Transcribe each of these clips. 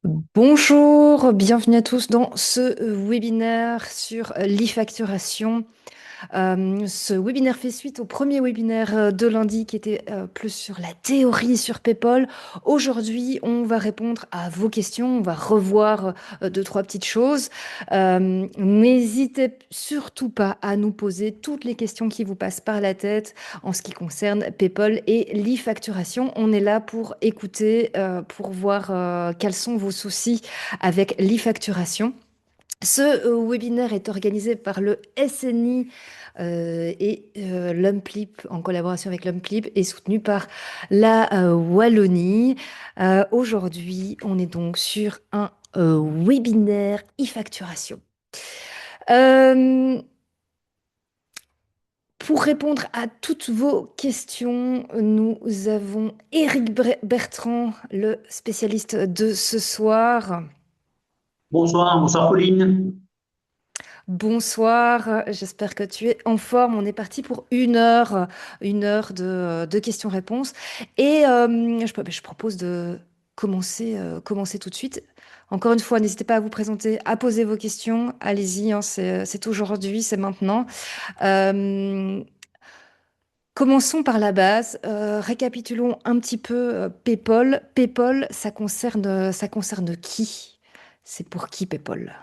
Bonjour, bienvenue à tous dans ce webinaire sur l'e-facturation. Ce webinaire fait suite au premier webinaire de lundi qui était plus sur la théorie sur PayPal. Aujourd'hui, on va répondre à vos questions, on va revoir deux, trois petites choses. N'hésitez surtout pas à nous poser toutes les questions qui vous passent par la tête en ce qui concerne PayPal et l'e-facturation. On est là pour écouter, pour voir quels sont vos soucis avec l'e-facturation. Ce webinaire est organisé par le SNI et l'Umplip en collaboration avec l'Umplip et soutenu par la Wallonie. Aujourd'hui, on est donc sur un webinaire e-facturation. Euh, pour répondre à toutes vos questions, nous avons Éric Bertrand, le spécialiste de ce soir. Bonsoir, bonsoir Pauline. Bonsoir, j'espère que tu es en forme. On est parti pour une heure de questions-réponses. Et je propose de commencer tout de suite. Encore une fois, n'hésitez pas à vous présenter, à poser vos questions. Allez-y, hein, c'est aujourd'hui, c'est maintenant. Euh, Commençons par la base. Récapitulons un petit peu PayPal. PayPal, ça concerne qui? C'est pour qui PayPal?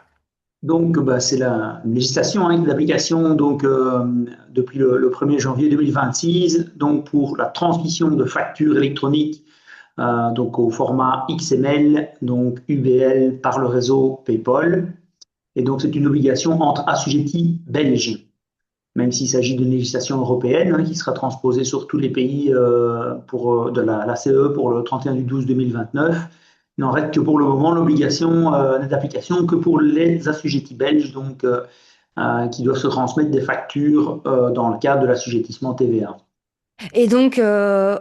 Donc, c'est la législation d'application depuis le 1er janvier 2026 donc, pour la transmission de factures électroniques donc, au format XML, donc UBL par le réseau PayPal. Et donc, c'est une obligation entre assujettis belges, même s'il s'agit d'une législation européenne qui sera transposée sur tous les pays de la CE pour le 31 du 12 2029. Il n'en reste que pour le moment l'obligation n'est d'application que pour les assujettis belges, qui doivent se transmettre des factures dans le cadre de l'assujettissement TVA. Et donc,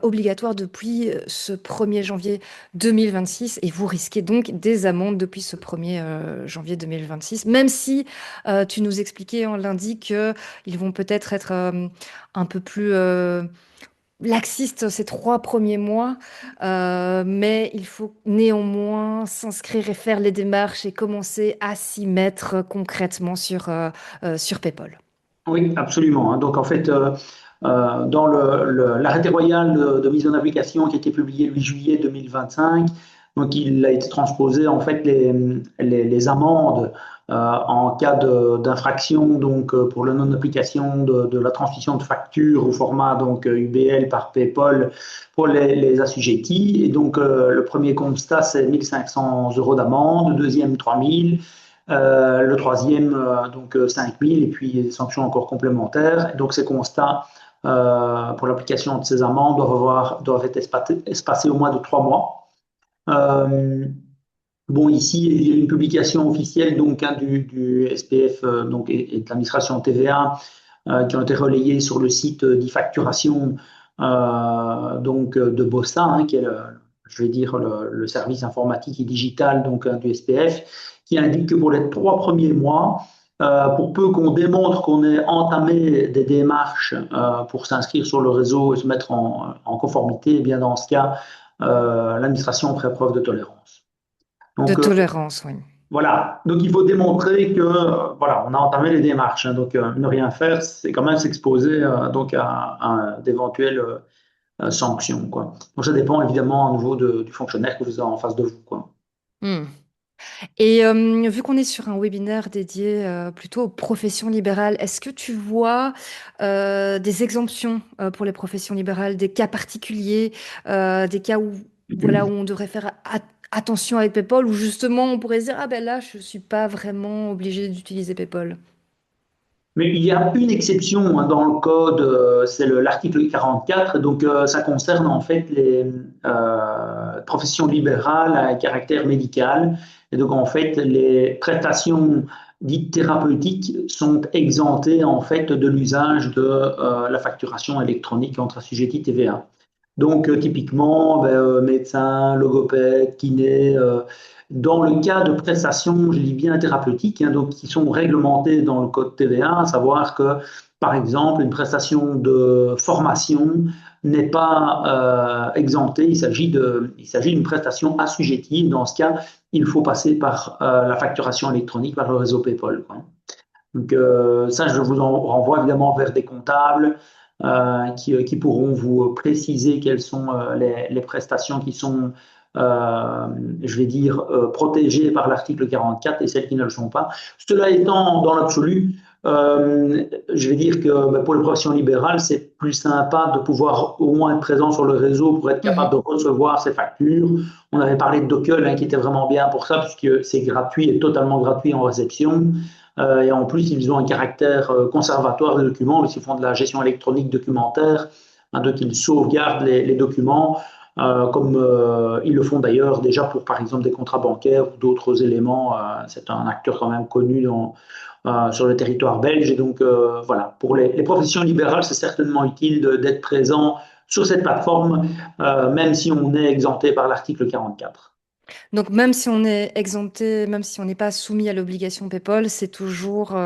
obligatoire depuis ce 1er janvier 2026. Et vous risquez donc des amendes depuis ce 1er janvier 2026. Même si tu nous expliquais en lundi qu'ils vont peut-être être un peu plus laxistes ces 3 premiers mois. Mais il faut néanmoins s'inscrire et faire les démarches et commencer à s'y mettre concrètement sur PayPal. Oui, absolument. Donc, en fait, dans l'arrêté royal de mise en application qui a été publié le 8 juillet 2025, donc il a été transposé en fait les amendes en cas d'infraction pour la non-application de la transmission de factures au format UBL par PayPal pour les assujettis. Et donc le premier constat c'est 1 500 € d'amende, le deuxième 3 000. Le troisième, 5 000, et puis des sanctions encore complémentaires. Et donc, ces constats pour l'application de ces amendes doivent être espacés au moins de 3 mois. Bon, ici, il y a une publication officielle du SPF et de l'administration TVA qui ont été relayées sur le site d'e-facturation de Bossa, qui est je vais dire le service informatique et digital du SPF, qui indique que pour les 3 premiers mois, pour peu qu'on démontre qu'on ait entamé des démarches pour s'inscrire sur le réseau et se mettre en conformité, eh bien dans ce cas, l'administration ferait preuve de tolérance. De Donc tolérance, oui. voilà, donc il faut démontrer que voilà, on a entamé les démarches. Ne rien faire, c'est quand même s'exposer à d'éventuelles sanctions, quoi. Donc ça dépend évidemment à nouveau du fonctionnaire que vous avez en face de vous, quoi. Hmm. Et vu qu'on est sur un webinaire dédié plutôt aux professions libérales, est-ce que tu vois des exemptions pour les professions libérales, des cas particuliers, des cas où, voilà, où on devrait faire attention avec PayPal, où justement on pourrait se dire, ah ben là, je ne suis pas vraiment obligé d'utiliser PayPal. Mais il y a une exception dans le code, c'est l'article 44, donc ça concerne en fait les professions libérales à caractère médical. Et donc en fait, les prestations dites thérapeutiques sont exemptées en fait de l'usage de la facturation électronique entre assujettis TVA. Donc, typiquement, médecin, logopède, kiné, dans le cas de prestations, je dis bien thérapeutiques, donc qui sont réglementées dans le code TVA, à savoir que, par exemple, une prestation de formation n'est pas exempté. Il s'agit d'une prestation assujettie. Dans ce cas, il faut passer par la facturation électronique, par le réseau PayPal, quoi. Donc ça, je vous en renvoie évidemment vers des comptables qui pourront vous préciser quelles sont les prestations qui sont, je vais dire, protégées par l'article 44 et celles qui ne le sont pas. Cela étant, dans l'absolu, je vais dire que pour les professions libérales, c'est plus sympa de pouvoir au moins être présent sur le réseau pour être capable de Mhm. recevoir ces factures. On avait parlé de Dockel, hein, qui était vraiment bien pour ça, puisque c'est gratuit et totalement gratuit en réception. Et en plus, ils ont un caractère conservatoire des documents, puisqu'ils font de la gestion électronique documentaire, hein, donc ils sauvegardent les documents, comme ils le font d'ailleurs déjà pour, par exemple, des contrats bancaires ou d'autres éléments. C'est un acteur quand même connu sur le territoire belge. Et donc, voilà, pour les professions libérales, c'est certainement utile d'être présent sur cette plateforme, même si on est exempté par l'article 44. Donc même si on est exempté, même si on n'est pas soumis à l'obligation PayPal, c'est toujours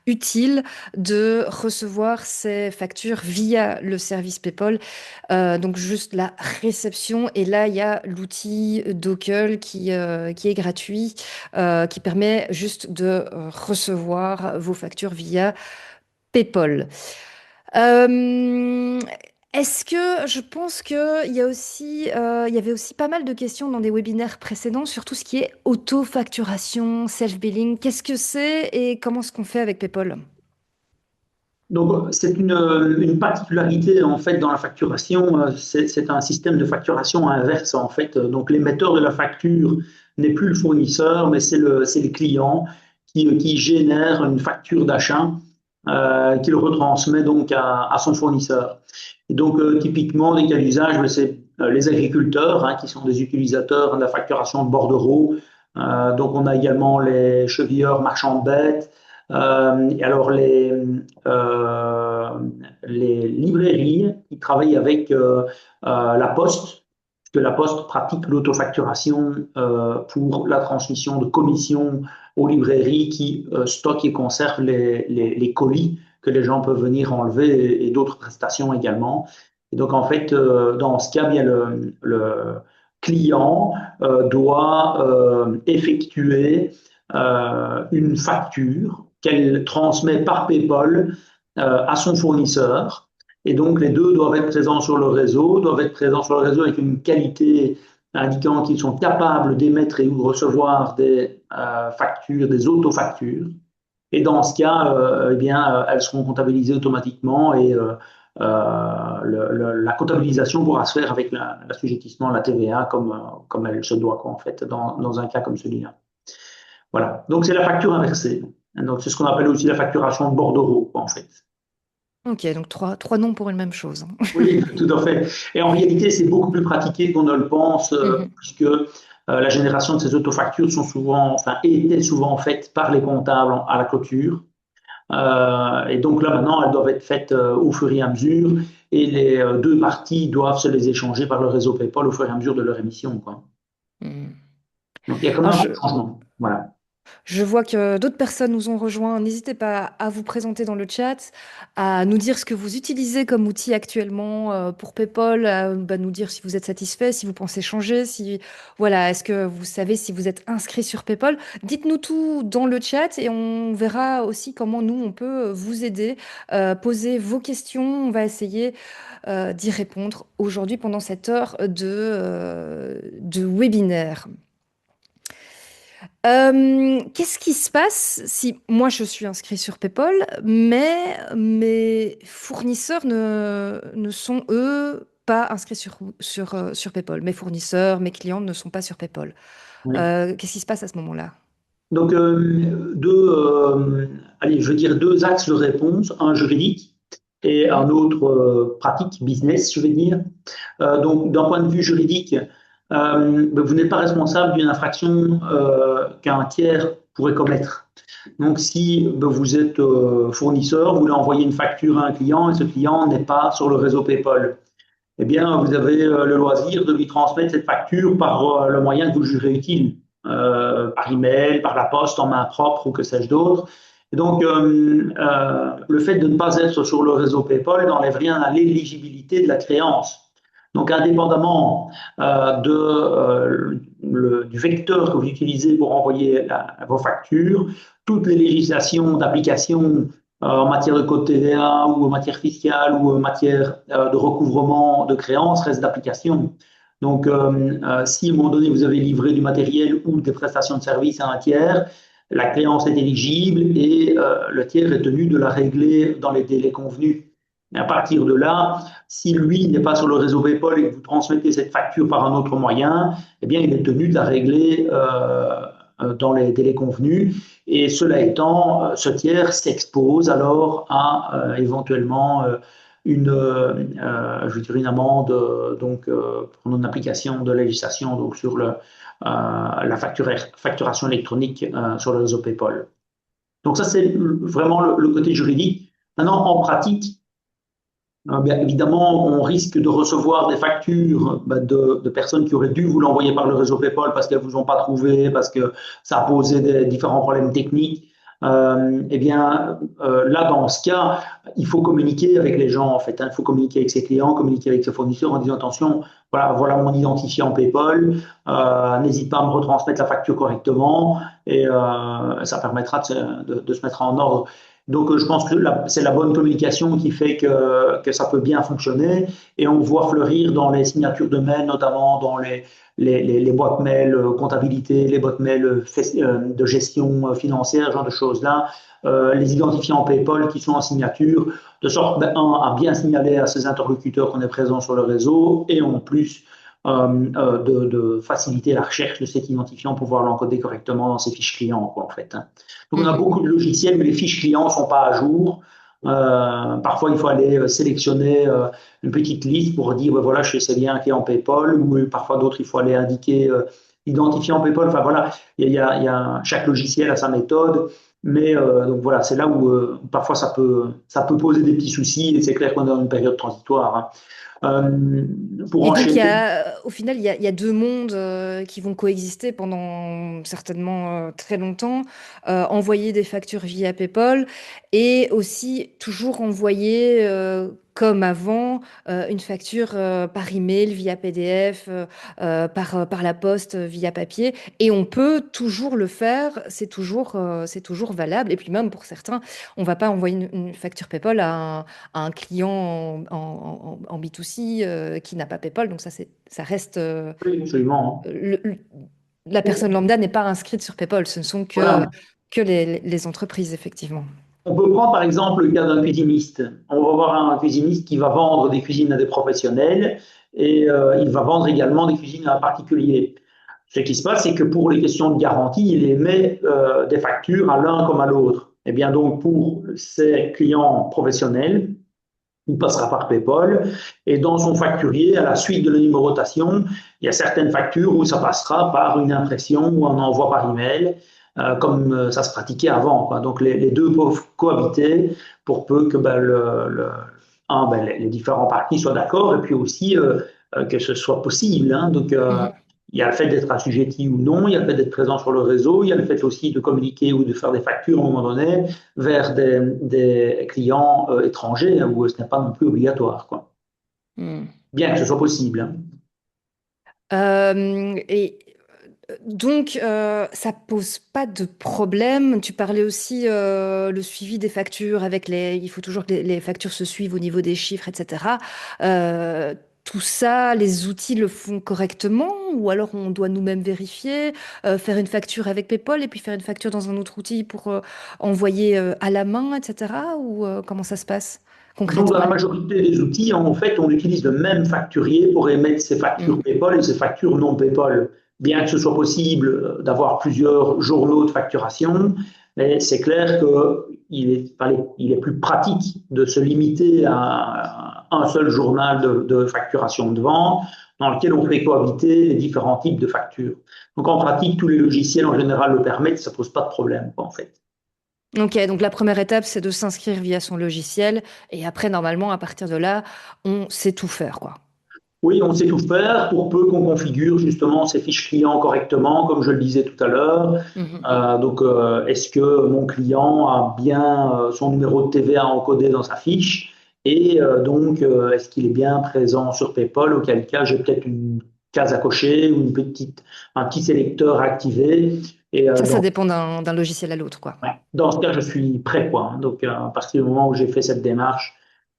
utile de recevoir ces factures via le service PayPal. Donc juste la réception. Et là, il y a l'outil Dockel qui est gratuit, qui permet juste de recevoir vos factures via PayPal. Euh, Est-ce que je pense il y avait aussi pas mal de questions dans des webinaires précédents sur tout ce qui est auto-facturation, self-billing. Qu'est-ce que c'est et comment est-ce qu'on fait avec PayPal? Donc, c'est une particularité en fait dans la facturation. C'est un système de facturation inverse en fait. Donc, l'émetteur de la facture n'est plus le fournisseur, mais c'est le client qui génère une facture d'achat qu'il retransmet donc à son fournisseur. Et donc, typiquement, des cas d'usage, c'est les agriculteurs, hein, qui sont des utilisateurs de la facturation de bordereau. Donc, on a également les chevilleurs marchands de bêtes. Et alors, euh, les librairies qui travaillent avec la Poste, que la Poste pratique l'autofacturation pour la transmission de commissions aux librairies qui stockent et conservent les colis que les gens peuvent venir enlever et d'autres prestations également. Et donc, en fait, dans ce cas, bien, le client doit effectuer une facture qu'elle transmet par PayPal à son fournisseur. Et donc, les deux doivent être présents sur le réseau, doivent être présents sur le réseau avec une qualité indiquant qu'ils sont capables d'émettre et ou de recevoir des factures, des autofactures. Et dans ce cas, eh bien, elles seront comptabilisées automatiquement et la comptabilisation pourra se faire avec l'assujettissement à la TVA comme elle se doit, quoi, en fait, dans un cas comme celui-là. Voilà. Donc, c'est la facture inversée. Donc, c'est ce qu'on appelle aussi la facturation de bordereau, quoi, en fait. Ok, donc trois noms pour une même chose. Oui, tout à fait. Et en réalité, c'est beaucoup plus pratiqué qu'on ne le pense, Mhm. puisque la génération de ces autofactures sont souvent, enfin, étaient souvent faites par les comptables à la clôture. Et donc là, maintenant, elles doivent être faites au fur et à mesure, et les deux parties doivent se les échanger par le réseau PayPal au fur et à mesure de leur émission, quoi. Mhm. Donc, il y a quand même Alors, un changement. Voilà. je vois que d'autres personnes nous ont rejoints. N'hésitez pas à vous présenter dans le chat, à nous dire ce que vous utilisez comme outil actuellement pour PayPal, à nous dire si vous êtes satisfait, si vous pensez changer, si voilà, est-ce que vous savez si vous êtes inscrit sur PayPal. Dites-nous tout dans le chat et on verra aussi comment nous on peut vous aider. Posez vos questions, on va essayer d'y répondre aujourd'hui pendant cette heure de webinaire. Qu'est-ce qui se passe si moi je suis inscrit sur PayPal, mais mes fournisseurs ne sont eux pas inscrits sur PayPal. Mes fournisseurs, mes clients ne sont pas sur PayPal. Oui. Qu'est-ce qui se passe à ce moment-là? Donc, allez, je veux dire deux axes de réponse, un juridique et un Mhm. autre pratique, business, je vais dire. Donc, d'un point de vue juridique, vous n'êtes pas responsable d'une infraction qu'un tiers pourrait commettre. Donc, si vous êtes fournisseur, vous voulez envoyer une facture à un client et ce client n'est pas sur le réseau PayPal, eh bien, vous avez le loisir de lui transmettre cette facture par le moyen que vous jugez utile, par email, par la poste, en main propre ou que sais-je d'autre. Et donc, le fait de ne pas être sur le réseau PayPal n'enlève rien à l'éligibilité de la créance. Donc, indépendamment du vecteur que vous utilisez pour envoyer vos factures, toutes les législations d'application en matière de code TVA ou en matière fiscale ou en matière de recouvrement de créances restent d'application. Donc, si à un moment donné vous avez livré du matériel ou des prestations de services à un tiers, la créance est éligible et le tiers est tenu de la régler dans les délais convenus. Et à partir de là, si lui n'est pas sur le réseau PayPal et que vous transmettez cette facture par un autre moyen, eh bien, il est tenu de la régler dans les délais convenus. Et cela étant, ce tiers s'expose alors à éventuellement je dirais une amende pour une application de législation donc sur la facturation électronique sur le réseau PayPal. Donc ça, c'est vraiment le côté juridique. Maintenant, en pratique, bien évidemment, on risque de recevoir des factures de personnes qui auraient dû vous l'envoyer par le réseau PayPal parce qu'elles ne vous ont pas trouvé, parce que ça a posé des différents problèmes techniques. Eh bien, là, dans ce cas, il faut communiquer avec les gens, en fait. Il faut communiquer avec ses clients, communiquer avec ses fournisseurs en disant, attention, voilà mon identifiant PayPal, n'hésite pas à me retransmettre la facture correctement et ça permettra de se mettre en ordre. Donc, je pense que c'est la bonne communication qui fait que ça peut bien fonctionner. Et on voit fleurir dans les signatures de mail, notamment dans les boîtes mail comptabilité, les boîtes mail de gestion financière, ce genre de choses-là, les identifiants PayPal qui sont en signature, de sorte, à bien signaler à ses interlocuteurs qu'on est présent sur le réseau et en plus de faciliter la recherche de cet identifiant pour pouvoir l'encoder correctement dans ses fiches clients, quoi, en fait. Donc, on a beaucoup de logiciels, mais les fiches clients ne sont pas à jour. Parfois, il faut aller sélectionner une petite liste pour dire, ouais, voilà, je sais bien un client PayPal, ou parfois d'autres, il faut aller indiquer identifiant PayPal. Enfin, voilà, chaque logiciel a sa méthode. Mais donc voilà, c'est là où parfois ça peut poser des petits soucis et c'est clair qu'on est dans une période transitoire. Hein. Pour Et donc, enchaîner, au final, il y a deux mondes qui vont coexister pendant certainement très longtemps. Envoyer des factures via PayPal et aussi toujours envoyer, comme avant, une facture par email, via PDF, par la poste, via papier. Et on peut toujours le faire, c'est toujours valable. Et puis même pour certains, on va pas envoyer une facture PayPal à un client en B2C qui n'a pas PayPal. Donc ça reste oui, absolument. le- le- la Hein. personne lambda n'est pas inscrite sur PayPal. Ce ne sont Voilà. que les entreprises, effectivement. On peut prendre par exemple le cas d'un cuisiniste. On va voir un cuisiniste qui va vendre des cuisines à des professionnels et il va vendre également des cuisines à un particulier. Ce qui se passe, c'est que pour les questions de garantie, il émet des factures à l'un comme à l'autre. Et bien donc pour ses clients professionnels, il passera par PayPal et dans son facturier, à la suite de la numérotation, il y a certaines factures où ça passera par une impression ou un envoi par email, comme ça se pratiquait avant, quoi. Donc les deux peuvent cohabiter pour peu que les différents parties soient d'accord et puis aussi que ce soit possible. Hein. Donc Mhm. il y a le fait d'être assujetti ou non, il y a le fait d'être présent sur le réseau, il y a le fait aussi de communiquer ou de faire des factures à un moment donné vers des clients étrangers hein, où ce n'est pas non plus obligatoire, quoi. Hmm. Bien que ce soit possible. Hein. Et donc, ça pose pas de problème. Tu parlais aussi le suivi des factures avec il faut toujours que les factures se suivent au niveau des chiffres, etc. Tout ça, les outils le font correctement ou alors on doit nous-mêmes vérifier, faire une facture avec PayPal et puis faire une facture dans un autre outil pour envoyer à la main, etc. Ou comment ça se passe Donc, dans la concrètement? majorité des outils, en fait, on utilise le même facturier pour émettre ces factures Hmm. PayPal et ces factures non PayPal. Bien que ce soit possible d'avoir plusieurs journaux de facturation, mais c'est clair qu'il est plus pratique de se limiter à un seul journal de facturation de vente dans lequel on fait cohabiter les différents types de factures. Donc, en pratique, tous les logiciels en général le permettent, ça ne pose pas de problème, quoi, en fait. Ok, donc la première étape, c'est de s'inscrire via son logiciel. Et après, normalement, à partir de là, on sait tout faire, quoi. Oui, on sait tout faire pour peu qu'on configure justement ces fiches clients correctement, comme je le disais tout à l'heure. Mhm. Est-ce que mon client a bien son numéro de TVA encodé dans sa fiche? Est-ce qu'il est bien présent sur PayPal? Auquel cas, j'ai peut-être une case à cocher ou un petit sélecteur à activer. Et euh, Ça dans, dépend d'un logiciel à l'autre, quoi. ouais, dans ce cas, je suis prêt, quoi. À partir du moment où j'ai fait cette démarche.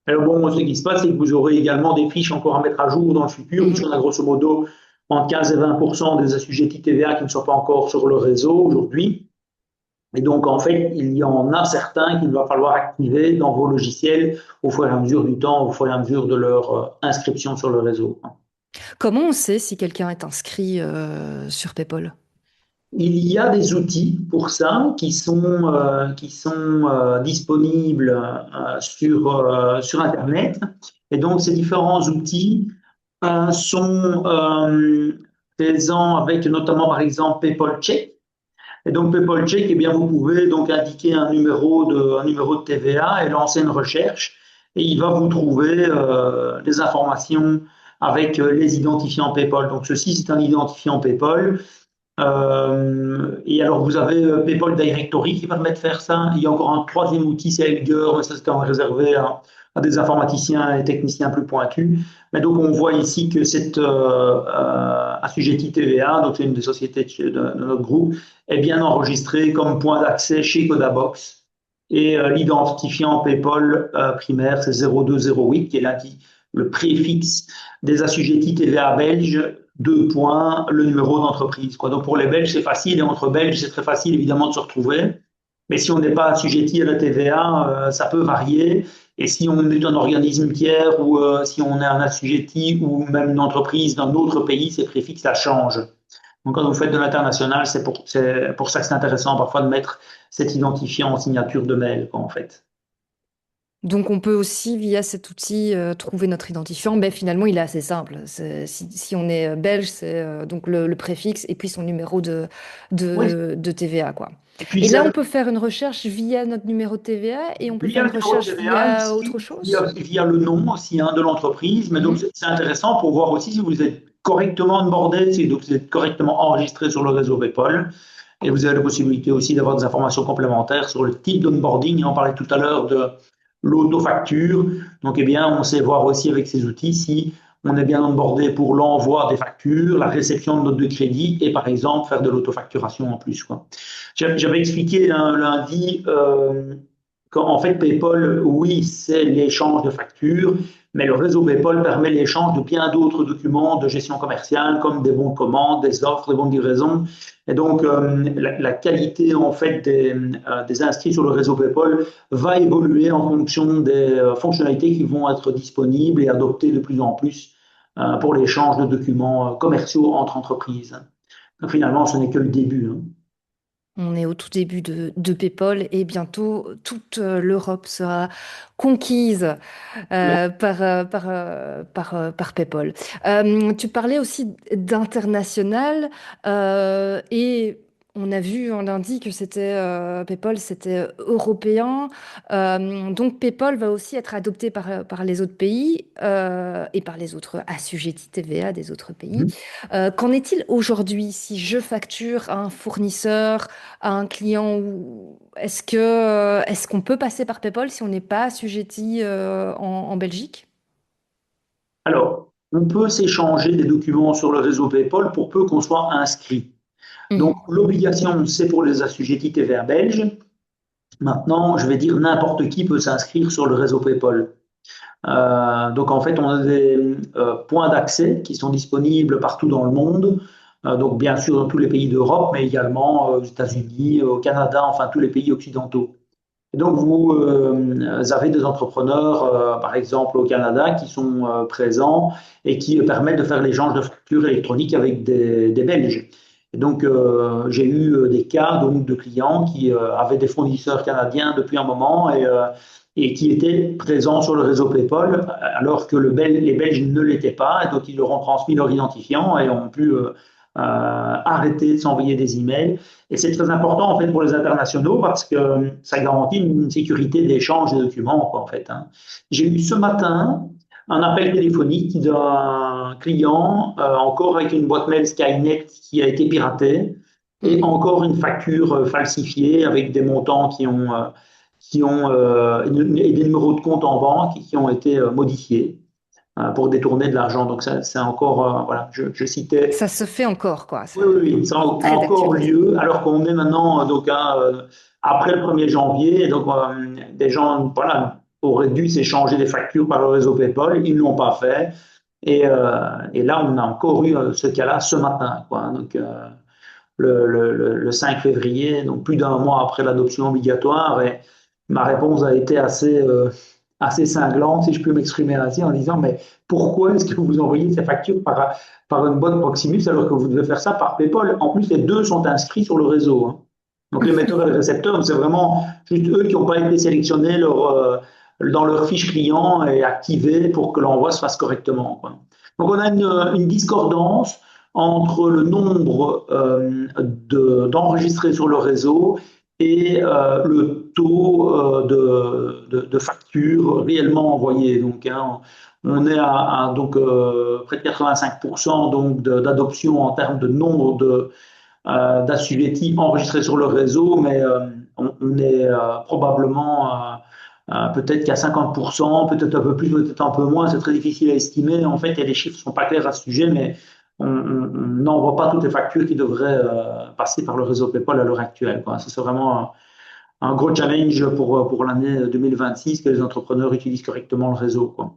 Alors bon, ce qui se passe, c'est que vous aurez également des fiches encore à mettre à jour dans le futur. Ici, Mhm. on a grosso modo entre 15 et 20% des assujettis TVA qui ne sont pas encore sur le réseau aujourd'hui. Et donc, en fait, il y en a certains qu'il va falloir activer dans vos logiciels au fur et à mesure du temps, au fur et à mesure de leur inscription sur le réseau. Comment on sait si quelqu'un est inscrit sur PayPal? Il y a des outils pour ça qui sont disponibles sur Internet. Et donc, ces différents outils sont présents avec notamment, par exemple, PayPal Check. Et donc, PayPal Check, eh bien, vous pouvez donc indiquer un numéro de TVA et lancer une recherche. Et il va vous trouver des informations avec les identifiants PayPal. Donc, ceci, c'est un identifiant PayPal. Et alors, vous avez PayPal Directory qui permet de faire ça. Il y a encore un troisième outil, c'est Elger, mais ça, c'est réservé à des informaticiens et techniciens plus pointus. Mais donc, on voit ici que cette assujetti TVA, donc c'est une des sociétés de notre groupe, est bien enregistrée comme point d'accès chez Codabox. Et l'identifiant PayPal primaire, c'est 0208, qui est le préfixe des assujettis TVA belges, deux points, le numéro d'entreprise. Donc pour les Belges, c'est facile, et entre Belges, c'est très facile évidemment de se retrouver. Mais si on n'est pas assujetti à la TVA, ça peut varier. Et si on est un organisme tiers ou si on est un assujetti ou même une entreprise d'un autre pays, ces préfixes, ça change. Donc quand vous faites de l'international, c'est pour ça que c'est intéressant parfois de mettre cet identifiant en signature de mail, quoi, en fait. Donc on peut aussi, via cet outil, trouver notre identifiant. Ben, finalement, il est assez simple. Si on est belge, c'est donc le préfixe et puis son numéro Oui. de TVA, quoi. Et puis, Et là, ça, on peut faire une recherche via notre numéro de TVA et on peut faire via une le numéro de recherche TVA, via autre ici, chose. via le nom aussi de l'entreprise. Mais donc, Mhm. c'est intéressant pour voir aussi si vous êtes correctement onboardé, si donc vous êtes correctement enregistré sur le réseau PayPal. Et vous avez la possibilité aussi d'avoir des informations complémentaires sur le type d'onboarding. On parlait tout à l'heure de l'autofacture. Donc, eh bien, on sait voir aussi avec ces outils si on est bien onboardé pour l'envoi des factures, la réception de notes de crédit et, par exemple, faire de l'autofacturation en plus, quoi. J'avais expliqué lundi qu'en fait, PayPal, oui, c'est l'échange de factures, mais le réseau PayPal permet l'échange de bien d'autres documents de gestion commerciale, comme des bons de commande, des offres, des bons de livraison. Et donc, la qualité en fait des inscrits sur le réseau PayPal va évoluer en fonction des fonctionnalités qui vont être disponibles et adoptées de plus en plus pour l'échange de documents commerciaux entre entreprises. Donc, finalement, ce n'est que le début, hein. On est au tout début de PayPal et bientôt toute l'Europe sera conquise par PayPal. Tu parlais aussi d'international et on a vu en lundi que c'était PayPal, c'était européen. Donc PayPal va aussi être adopté par les autres pays et par les autres assujettis TVA des autres pays. Qu'en est-il aujourd'hui si je facture à un fournisseur, à un client est-ce qu'on peut passer par PayPal si on n'est pas assujetti en Belgique? Alors, on peut s'échanger des documents sur le réseau PayPal pour peu qu'on soit inscrit. Donc, Mhm. l'obligation, c'est pour les assujettis TVA belges. Maintenant, je vais dire n'importe qui peut s'inscrire sur le réseau PayPal. Donc, en fait, on a des points d'accès qui sont disponibles partout dans le monde. Donc, bien sûr, dans tous les pays d'Europe, mais également aux États-Unis, au Canada, enfin, tous les pays occidentaux. Et donc, vous avez des entrepreneurs, par exemple au Canada, qui sont présents et qui permettent de faire l'échange de factures électroniques avec des Belges. Et donc, j'ai eu des cas donc, de clients qui avaient des fournisseurs canadiens depuis un moment et qui étaient présents sur le réseau PayPal, alors que les Belges ne l'étaient pas. Et donc, ils leur ont transmis leur identifiant et ont pu arrêter de s'envoyer des emails. Et c'est très important en fait pour les internationaux parce que ça garantit une sécurité d'échange des documents, quoi, en fait, hein. J'ai eu ce matin un appel téléphonique d'un client, encore avec une boîte mail Skynet qui a été piratée, et Mhm. encore une facture falsifiée avec des montants et des numéros de compte en banque qui ont été modifiés pour détourner de l'argent. Donc ça, c'est encore, voilà, je citais. Ça se fait encore, quoi. Oui, oui, oui, ça a Très encore d'actualité. lieu, alors qu'on est maintenant après le 1er janvier, et donc des gens voilà, auraient dû s'échanger des factures par le réseau PayPal, ils ne l'ont pas fait, et là on a encore eu ce cas-là ce matin, quoi. Donc le 5 février, donc plus d'un mois après l'adoption obligatoire, et ma réponse a été assez cinglante, si je peux m'exprimer ainsi, en disant, mais pourquoi est-ce que vous envoyez ces factures par une boîte Proximus alors que vous devez faire ça par PayPal? En plus, les deux sont inscrits sur le réseau, hein. Donc l'émetteur et le récepteur, c'est vraiment juste eux qui n'ont pas été sélectionnés dans leur fiche client et activés pour que l'envoi se fasse correctement, quoi. Donc on a une discordance entre le nombre d'enregistrés sur le réseau et le taux de factures réellement envoyées. Donc, hein, on est près de 85% d'adoption en termes de nombre d'assujettis enregistrés sur le réseau, mais on est probablement peut-être qu'à 50%, peut-être un peu plus, peut-être un peu moins, c'est très difficile à estimer. En fait, et les chiffres ne sont pas clairs à ce sujet, mais on n'envoie pas toutes les factures qui devraient passer par le réseau PayPal à l'heure actuelle, quoi. Ça, c'est vraiment un gros challenge pour l'année 2026, que les entrepreneurs utilisent correctement le réseau, quoi.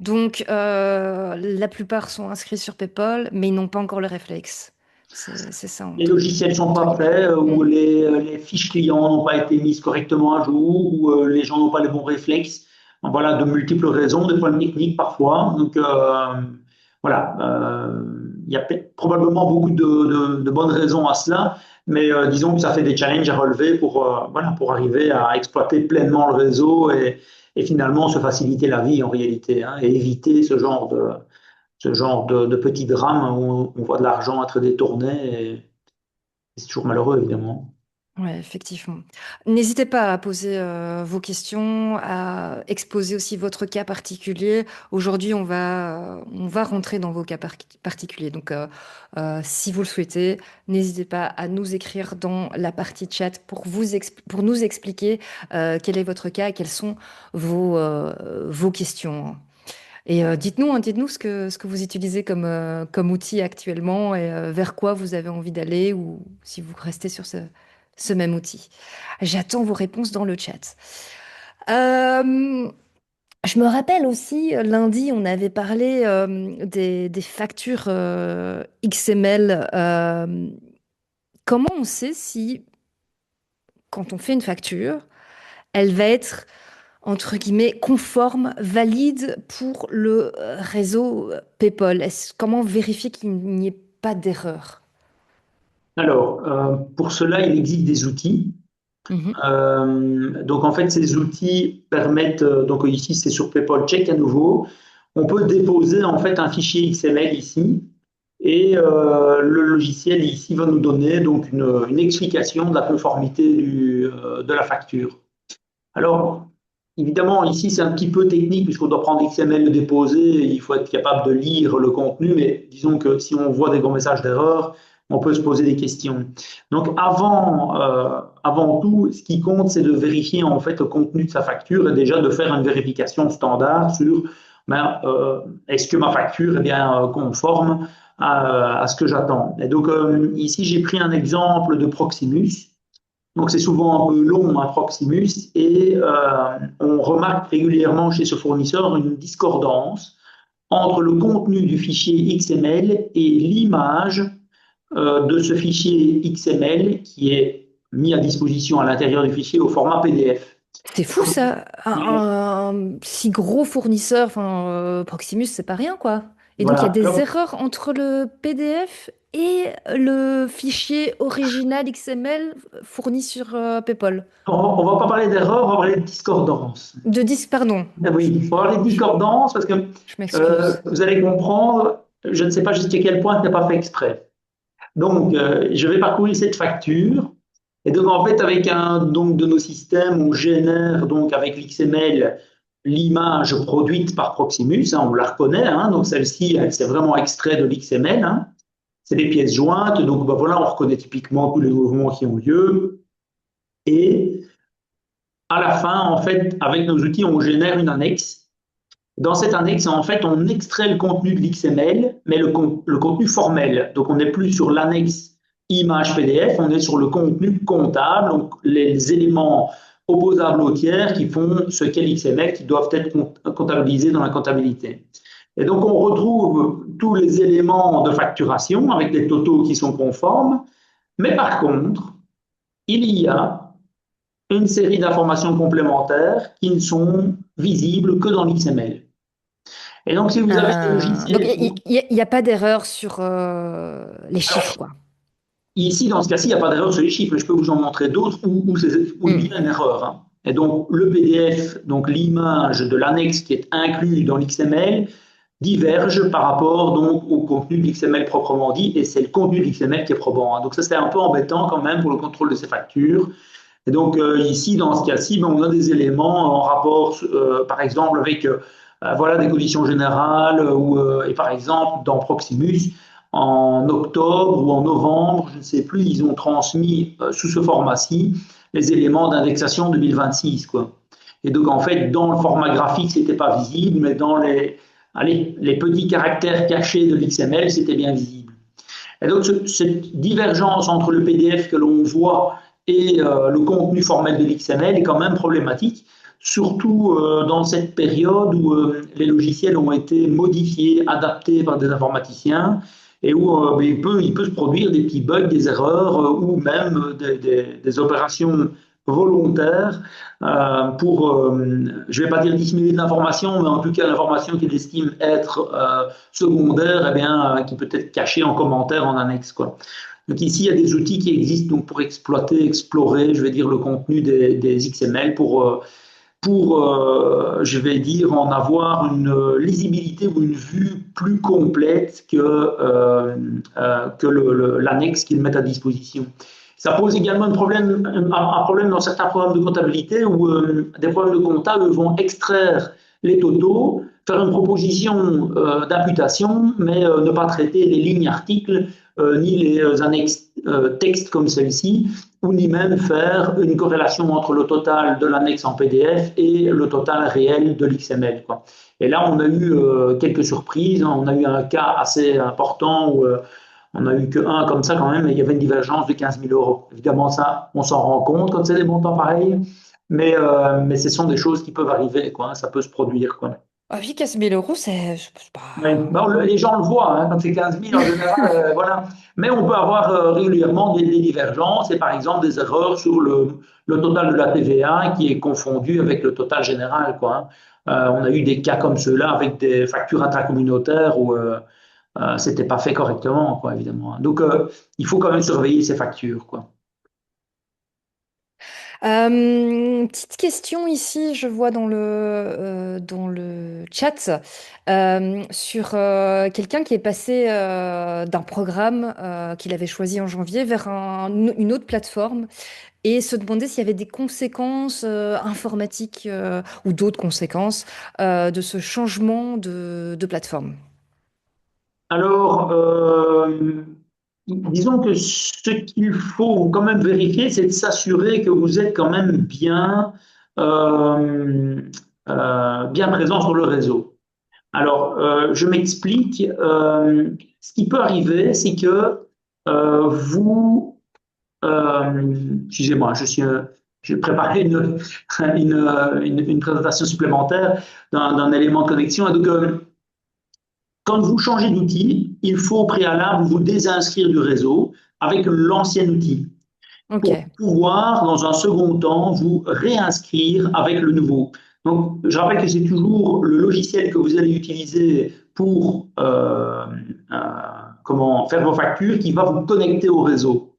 Donc, la plupart sont inscrits sur PayPal, mais ils n'ont pas encore le réflexe. C'est ça, Les logiciels ne sont entre pas guillemets. faits, ou Mm. les fiches clients n'ont pas été mises correctement à jour, ou les gens n'ont pas les bons réflexes. Voilà, de multiples raisons, des problèmes techniques parfois. Donc, voilà, il y a probablement beaucoup de bonnes raisons à cela, mais disons que ça fait des challenges à relever voilà, pour arriver à exploiter pleinement le réseau et finalement se faciliter la vie en réalité, hein, et éviter ce genre de petits drames où on voit de l'argent être détourné. C'est toujours malheureux, évidemment. Ouais, effectivement. N'hésitez pas à poser vos questions, à exposer aussi votre cas particulier. Aujourd'hui, on va rentrer dans vos cas particuliers. Donc, si vous le souhaitez, n'hésitez pas à nous écrire dans la partie chat pour nous expliquer quel est votre cas et quelles sont vos questions. Et dites-nous, hein, dites-nous ce que vous utilisez comme outil actuellement et vers quoi vous avez envie d'aller ou si vous restez sur ce même outil. J'attends vos réponses dans le chat. Euh, je me rappelle aussi, lundi, on avait parlé des factures XML. Comment on sait si, quand on fait une facture, elle va être entre guillemets, conforme, valide pour le réseau PayPal? Comment vérifier qu'il n'y ait pas d'erreur? Alors, pour cela, il existe des outils. Mhm. Donc, en fait, ces outils permettent, donc ici, c'est sur PayPal Check à nouveau. On peut déposer en fait un fichier XML ici, et le logiciel ici va nous donner donc une explication de la conformité de la facture. Alors, évidemment, ici, c'est un petit peu technique puisqu'on doit prendre XML, le déposer, il faut être capable de lire le contenu, mais disons que si on voit des grands messages d'erreur, on peut se poser des questions. Donc, avant tout, ce qui compte, c'est de vérifier en fait le contenu de sa facture et déjà de faire une vérification standard sur est-ce que ma facture est bien conforme à ce que j'attends. Et donc, ici, j'ai pris un exemple de Proximus. Donc c'est souvent un peu long, un Proximus, et on remarque régulièrement chez ce fournisseur une discordance entre le contenu du fichier XML et l'image de ce fichier XML qui est mis à disposition à l'intérieur du fichier au format PDF. C'est fou ça, un si gros fournisseur, enfin Proximus, c'est pas rien quoi. Et donc il y a Voilà. des Alors, erreurs entre le PDF et le fichier original XML fourni sur PayPal. on ne va pas parler d'erreur, on va parler de discordance. De disque, pardon. Ah oui, il faut parler de Je, discordance parce que je m'excuse. vous allez comprendre, je ne sais pas jusqu'à quel point ce n'est pas fait exprès. Donc, je vais parcourir cette facture. Et donc, en fait, avec un donc, de nos systèmes, on génère donc avec l'XML l'image produite par Proximus, hein, on la reconnaît, hein, donc celle-ci, c'est vraiment extrait de l'XML, hein, c'est des pièces jointes, donc ben voilà, on reconnaît typiquement tous les mouvements qui ont lieu, et à la fin, en fait, avec nos outils, on génère une annexe. Dans cette annexe, en fait, on extrait le contenu de l'XML, mais le contenu formel. Donc, on n'est plus sur l'annexe image PDF, on est sur le contenu comptable, donc les éléments opposables aux tiers qui font ce qu'est l'XML, qui doivent être comptabilisés dans la comptabilité. Et donc, on retrouve tous les éléments de facturation avec les totaux qui sont conformes, mais par contre, il y a une série d'informations complémentaires qui ne sont visibles que dans l'XML. Et donc, si vous avez des Donc, logiciels, il n'y a pas d'erreur sur les alors chiffres, quoi. ici, dans ce cas-ci, il n'y a pas d'erreur sur les chiffres, mais je peux vous en montrer d'autres où il y a Hmm. une erreur, hein. Et donc, le PDF, donc l'image de l'annexe qui est inclus dans l'XML, diverge par rapport donc au contenu de l'XML proprement dit, et c'est le contenu de l'XML qui est probant, hein. Donc ça, c'est un peu embêtant quand même pour le contrôle de ces factures. Et donc ici, dans ce cas-ci, ben, on a des éléments en rapport, par exemple, avec voilà, des conditions générales, et par exemple, dans Proximus, en octobre ou en novembre, je ne sais plus, ils ont transmis sous ce format-ci les éléments d'indexation 2026, quoi. Et donc, en fait, dans le format graphique, ce n'était pas visible, mais dans allez, les petits caractères cachés de l'XML, c'était bien visible. Et donc, cette divergence entre le PDF que l'on voit et le contenu formel de l'XML est quand même problématique, surtout dans cette période où les logiciels ont été modifiés, adaptés par des informaticiens, et où il peut se produire des petits bugs, des erreurs, ou même des opérations volontaires pour, je ne vais pas dire dissimuler de l'information, mais en tout cas l'information qu'il estime être secondaire, eh bien, qui peut être cachée en commentaire, en annexe, quoi. Donc ici, il y a des outils qui existent donc pour exploiter, explorer, je vais dire, le contenu des XML je vais dire, en avoir une lisibilité ou une vue plus complète que l'annexe qu'ils mettent à disposition. Ça pose également un problème dans certains programmes de comptabilité où des programmes de compta eux, vont extraire les totaux, faire une proposition d'imputation, mais ne pas traiter les lignes articles ni les annexes textes comme celle-ci, ou ni même faire une corrélation entre le total de l'annexe en PDF et le total réel de l'XML, quoi. Et là, on a eu quelques surprises. On a eu un cas assez important où on n'a eu qu'un comme ça quand même, et il y avait une divergence de 15 000 euros. Évidemment, ça, on s'en rend compte quand c'est des montants pareils, mais ce sont des choses qui peuvent arriver, quoi. Ça peut se produire, quoi. Ah oui, 15 000 euros, c'est Oui. pas... Bon, les gens le voient, hein, quand c'est 15 000 en général, voilà. Mais on peut avoir régulièrement des divergences et par exemple des erreurs sur le total de la TVA qui est confondu avec le total général, quoi, hein. On a eu des cas comme ceux-là avec des factures intracommunautaires où c'était pas fait correctement, quoi, évidemment, hein. Donc il faut quand même surveiller ces factures, quoi. Petite question ici, je vois dans le chat sur quelqu'un qui est passé d'un programme qu'il avait choisi en janvier vers une autre plateforme et se demandait s'il y avait des conséquences informatiques ou d'autres conséquences de ce changement de plateforme. Alors, disons que ce qu'il faut quand même vérifier, c'est de s'assurer que vous êtes quand même euh, bien présent sur le réseau. Alors, je m'explique. Ce qui peut arriver, c'est que vous, excusez-moi, j'ai préparé une présentation supplémentaire d'un élément de connexion. Et donc, quand vous changez d'outil, il faut au préalable vous désinscrire du réseau avec l'ancien outil Ok. pour pouvoir, dans un second temps, vous réinscrire avec le nouveau. Donc, je rappelle que c'est toujours le logiciel que vous allez utiliser pour comment faire vos factures qui va vous connecter au réseau.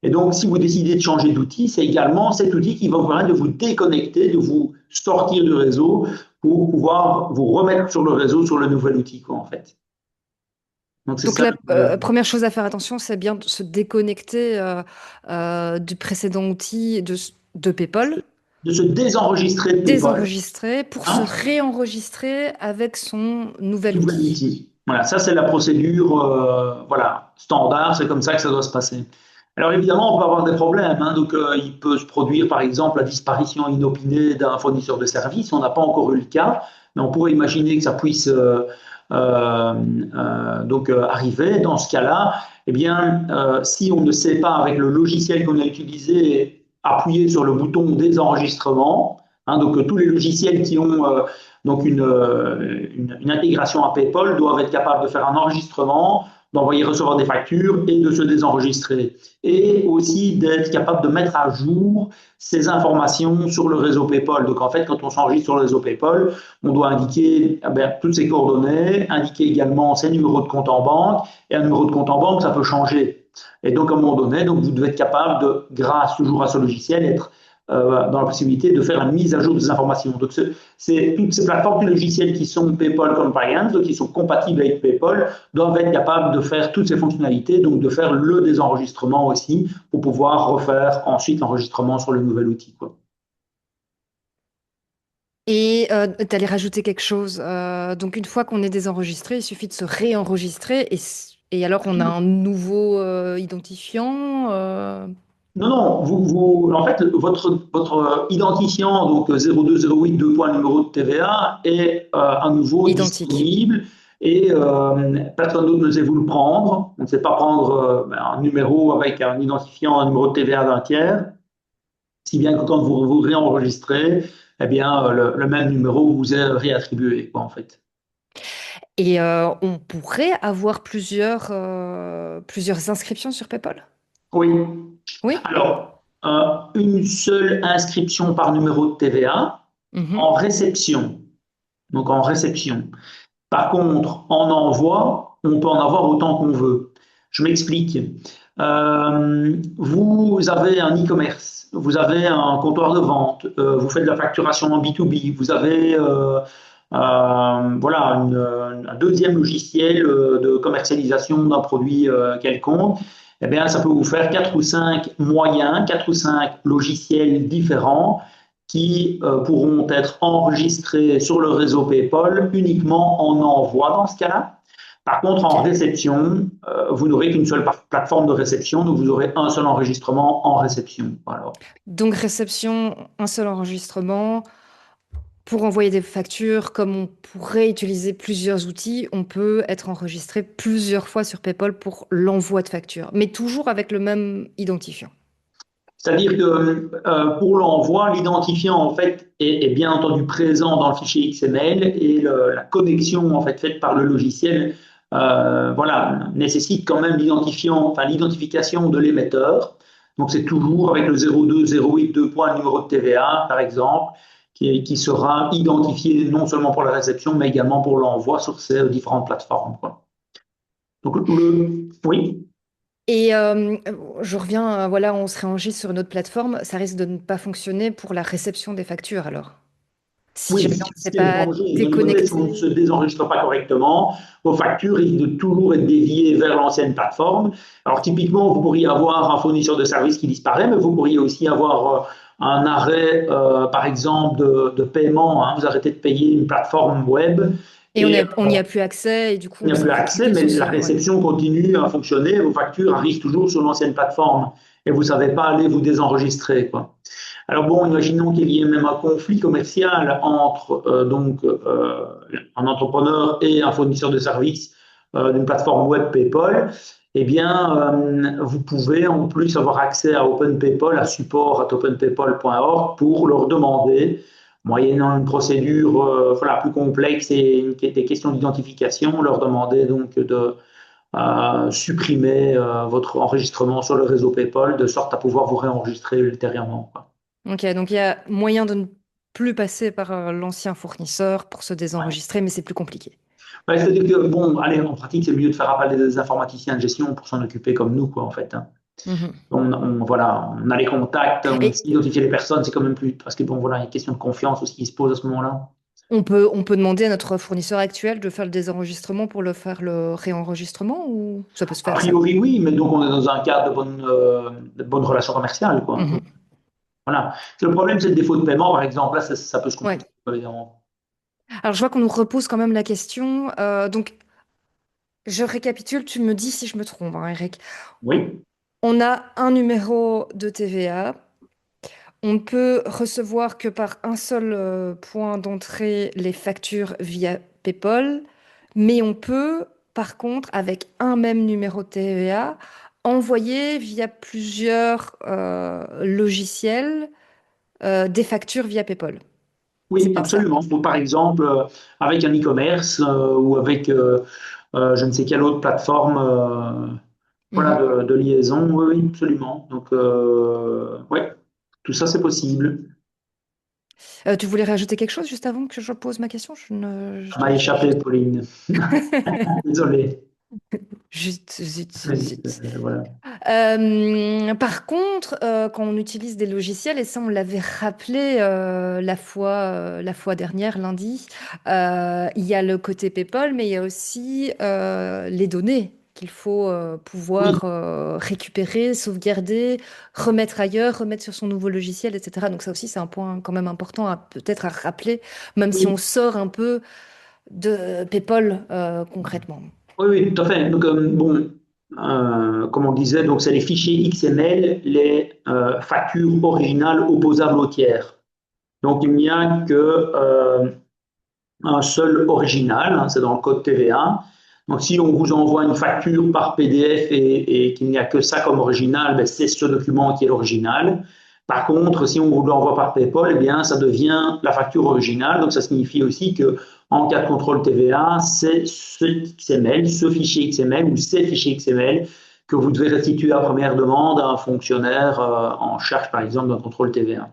Et donc, si vous décidez de changer d'outil, c'est également cet outil qui va vous permettre de vous déconnecter, de vous sortir du réseau pour pouvoir vous remettre sur le réseau, sur le nouvel outil, quoi, en fait. Donc, c'est Donc ça. la première chose à faire attention, c'est bien de se déconnecter du précédent outil de PayPal. de se désenregistrer de PayPal, désenregistrer pour se hein, réenregistrer avec son nouvel nouvel outil. outil. Voilà, ça c'est la procédure voilà, standard, c'est comme ça que ça doit se passer. Alors évidemment, on peut avoir des problèmes, hein, donc il peut se produire par exemple la disparition inopinée d'un fournisseur de service, on n'a pas encore eu le cas, mais on pourrait imaginer que ça puisse arriver. Dans ce cas-là, eh bien, si on ne sait pas avec le logiciel qu'on a utilisé appuyer sur le bouton désenregistrement, hein, donc tous les logiciels qui ont donc une intégration à PayPal doivent être capables de faire un enregistrement, d'envoyer recevoir des factures et de se désenregistrer. Et aussi d'être capable de mettre à jour ces informations sur le réseau PayPal. Donc en fait, quand on s'enregistre sur le réseau PayPal, on doit indiquer toutes ses coordonnées, indiquer également ses numéros de compte en banque. Et un numéro de compte en banque, ça peut changer. Et donc à un moment donné, donc, vous devez être capable de, grâce toujours à ce logiciel, être dans la possibilité de faire une mise à jour des informations. Donc, c'est toutes ces plateformes de logiciels qui sont PayPal compliant, donc qui sont compatibles avec PayPal, doivent être capables de faire toutes ces fonctionnalités, donc de faire le désenregistrement aussi pour pouvoir refaire ensuite l'enregistrement sur le nouvel outil, quoi. Et tu allais rajouter quelque chose. Donc, une fois qu'on est désenregistré, il suffit de se réenregistrer et alors on a un nouveau identifiant. Non, non, en fait, votre identifiant, donc 0208, deux points numéro de TVA, est à nouveau Identique. disponible et personne d'autre ne sait vous le prendre. On ne sait pas prendre un numéro avec un identifiant, un numéro de TVA d'un tiers, si bien que quand vous vous réenregistrez, eh bien, le même numéro vous est réattribué, quoi, en fait. Et on pourrait avoir plusieurs inscriptions sur PayPal? Oui. Oui. Alors, une seule inscription par numéro de TVA Mhm. en réception. Donc, en réception. Par contre, en envoi, on peut en avoir autant qu'on veut. Je m'explique. Vous avez un e-commerce, vous avez un comptoir de vente, vous faites de la facturation en B2B, vous avez voilà, un deuxième logiciel de commercialisation d'un produit quelconque. Eh bien, ça peut vous faire quatre ou cinq moyens, quatre ou cinq logiciels différents qui pourront être enregistrés sur le réseau PayPal uniquement en envoi dans ce cas-là. Par contre, en Ok. réception, vous n'aurez qu'une seule plateforme de réception, donc vous aurez un seul enregistrement en réception. Alors, Donc, réception, un seul enregistrement. Pour envoyer des factures, comme on pourrait utiliser plusieurs outils, on peut être enregistré plusieurs fois sur PayPal pour l'envoi de factures, mais toujours avec le même identifiant. c'est-à-dire que pour l'envoi, l'identifiant en fait est bien entendu présent dans le fichier XML et la connexion en fait faite par le logiciel, voilà, nécessite quand même l'identifiant, enfin l'identification de l'émetteur. Donc c'est toujours avec le 0208 2 points numéro de TVA par exemple, qui sera identifié non seulement pour la réception mais également pour l'envoi sur ces différentes plateformes, quoi. Donc oui. Et je reviens, voilà, on se réenregistre sur une autre plateforme, ça risque de ne pas fonctionner pour la réception des factures alors. Si Oui, jamais on ne ce s'est qui est le pas danger. Dans l'hypothèse où on ne déconnecté. se désenregistre pas correctement, vos factures risquent de toujours être déviées vers l'ancienne plateforme. Alors typiquement, vous pourriez avoir un fournisseur de services qui disparaît, mais vous pourriez aussi avoir un arrêt, par exemple, de paiement, hein. Vous arrêtez de payer une plateforme web Et et on n'y a plus accès, et du coup, il n'y a c'est plus plus accès, cliquer mais sur la ce. Ouais. réception continue à fonctionner. Vos factures arrivent toujours sur l'ancienne plateforme et vous ne savez pas aller vous désenregistrer, quoi. Alors bon, imaginons qu'il y ait même un conflit commercial entre un entrepreneur et un fournisseur de services d'une plateforme web PayPal. Eh bien, vous pouvez en plus avoir accès à OpenPayPal, à support@openpaypal.org pour leur demander, moyennant une procédure voilà, plus complexe et des questions d'identification, leur demander donc de supprimer votre enregistrement sur le réseau PayPal de sorte à pouvoir vous réenregistrer ultérieurement, quoi. Ok, donc il y a moyen de ne plus passer par l'ancien fournisseur pour se Ouais. désenregistrer, mais c'est plus compliqué. Ouais, c'est-à-dire que, bon, allez, en pratique, c'est mieux de faire appel à des informaticiens de gestion pour s'en occuper comme nous, quoi, en fait, hein. Mhm. Voilà, on a les contacts, on Et sait identifier les personnes, c'est quand même plus. Parce que, bon, voilà, il y a une question de confiance aussi qui se pose à ce moment-là. on peut demander à notre fournisseur actuel de faire le désenregistrement pour le faire le réenregistrement ou ça peut se A faire ça? priori, oui, mais donc on est dans un cadre de bonne relation commerciale, quoi. Mhm. Voilà. Le problème, c'est le défaut de paiement, par exemple. Là, ça peut se Ouais. compliquer, évidemment. Alors, je vois qu'on nous repose quand même la question. Donc, je récapitule, tu me dis si je me trompe, hein, Eric. Oui, On a un numéro de TVA. On ne peut recevoir que par un seul point d'entrée les factures via PayPal, mais on peut, par contre, avec un même numéro de TVA, envoyer via plusieurs logiciels des factures via PayPal. C'est oui, bien ça. absolument. Ou par exemple, avec un e-commerce ou avec je ne sais quelle autre plateforme voilà, Mhm. de liaison. Oui, oui, absolument. Donc, ouais, tout ça, c'est possible. Tu voulais rajouter quelque chose juste avant que je pose ma question? Je Ça m'a échappé, Pauline. Désolé. Zut, zut, zut, Oui, zut. voilà. Par contre, quand on utilise des logiciels, et ça on l'avait rappelé la fois dernière, lundi, il y a le côté PayPal, mais il y a aussi les données qu'il faut Oui, pouvoir récupérer, sauvegarder, remettre ailleurs, remettre sur son nouveau logiciel, etc. Donc ça aussi c'est un point quand même important à peut-être à rappeler, même si on oui, sort un peu de PayPal concrètement. oui, oui, tout à fait. Donc, bon, comme on disait, donc c'est les fichiers XML, les factures originales opposables au tiers. Donc, il n'y a que un seul original, hein, c'est dans le code TVA. Donc, si on vous envoie une facture par PDF et qu'il n'y a que ça comme original, ben, c'est ce document qui est l'original. Par contre, si on vous l'envoie par PayPal, eh bien, ça devient la facture originale. Donc, ça signifie aussi que en cas de contrôle TVA, c'est ce XML, ce fichier XML ou ces fichiers XML que vous devez restituer à première demande à un fonctionnaire en charge, par exemple, d'un contrôle TVA.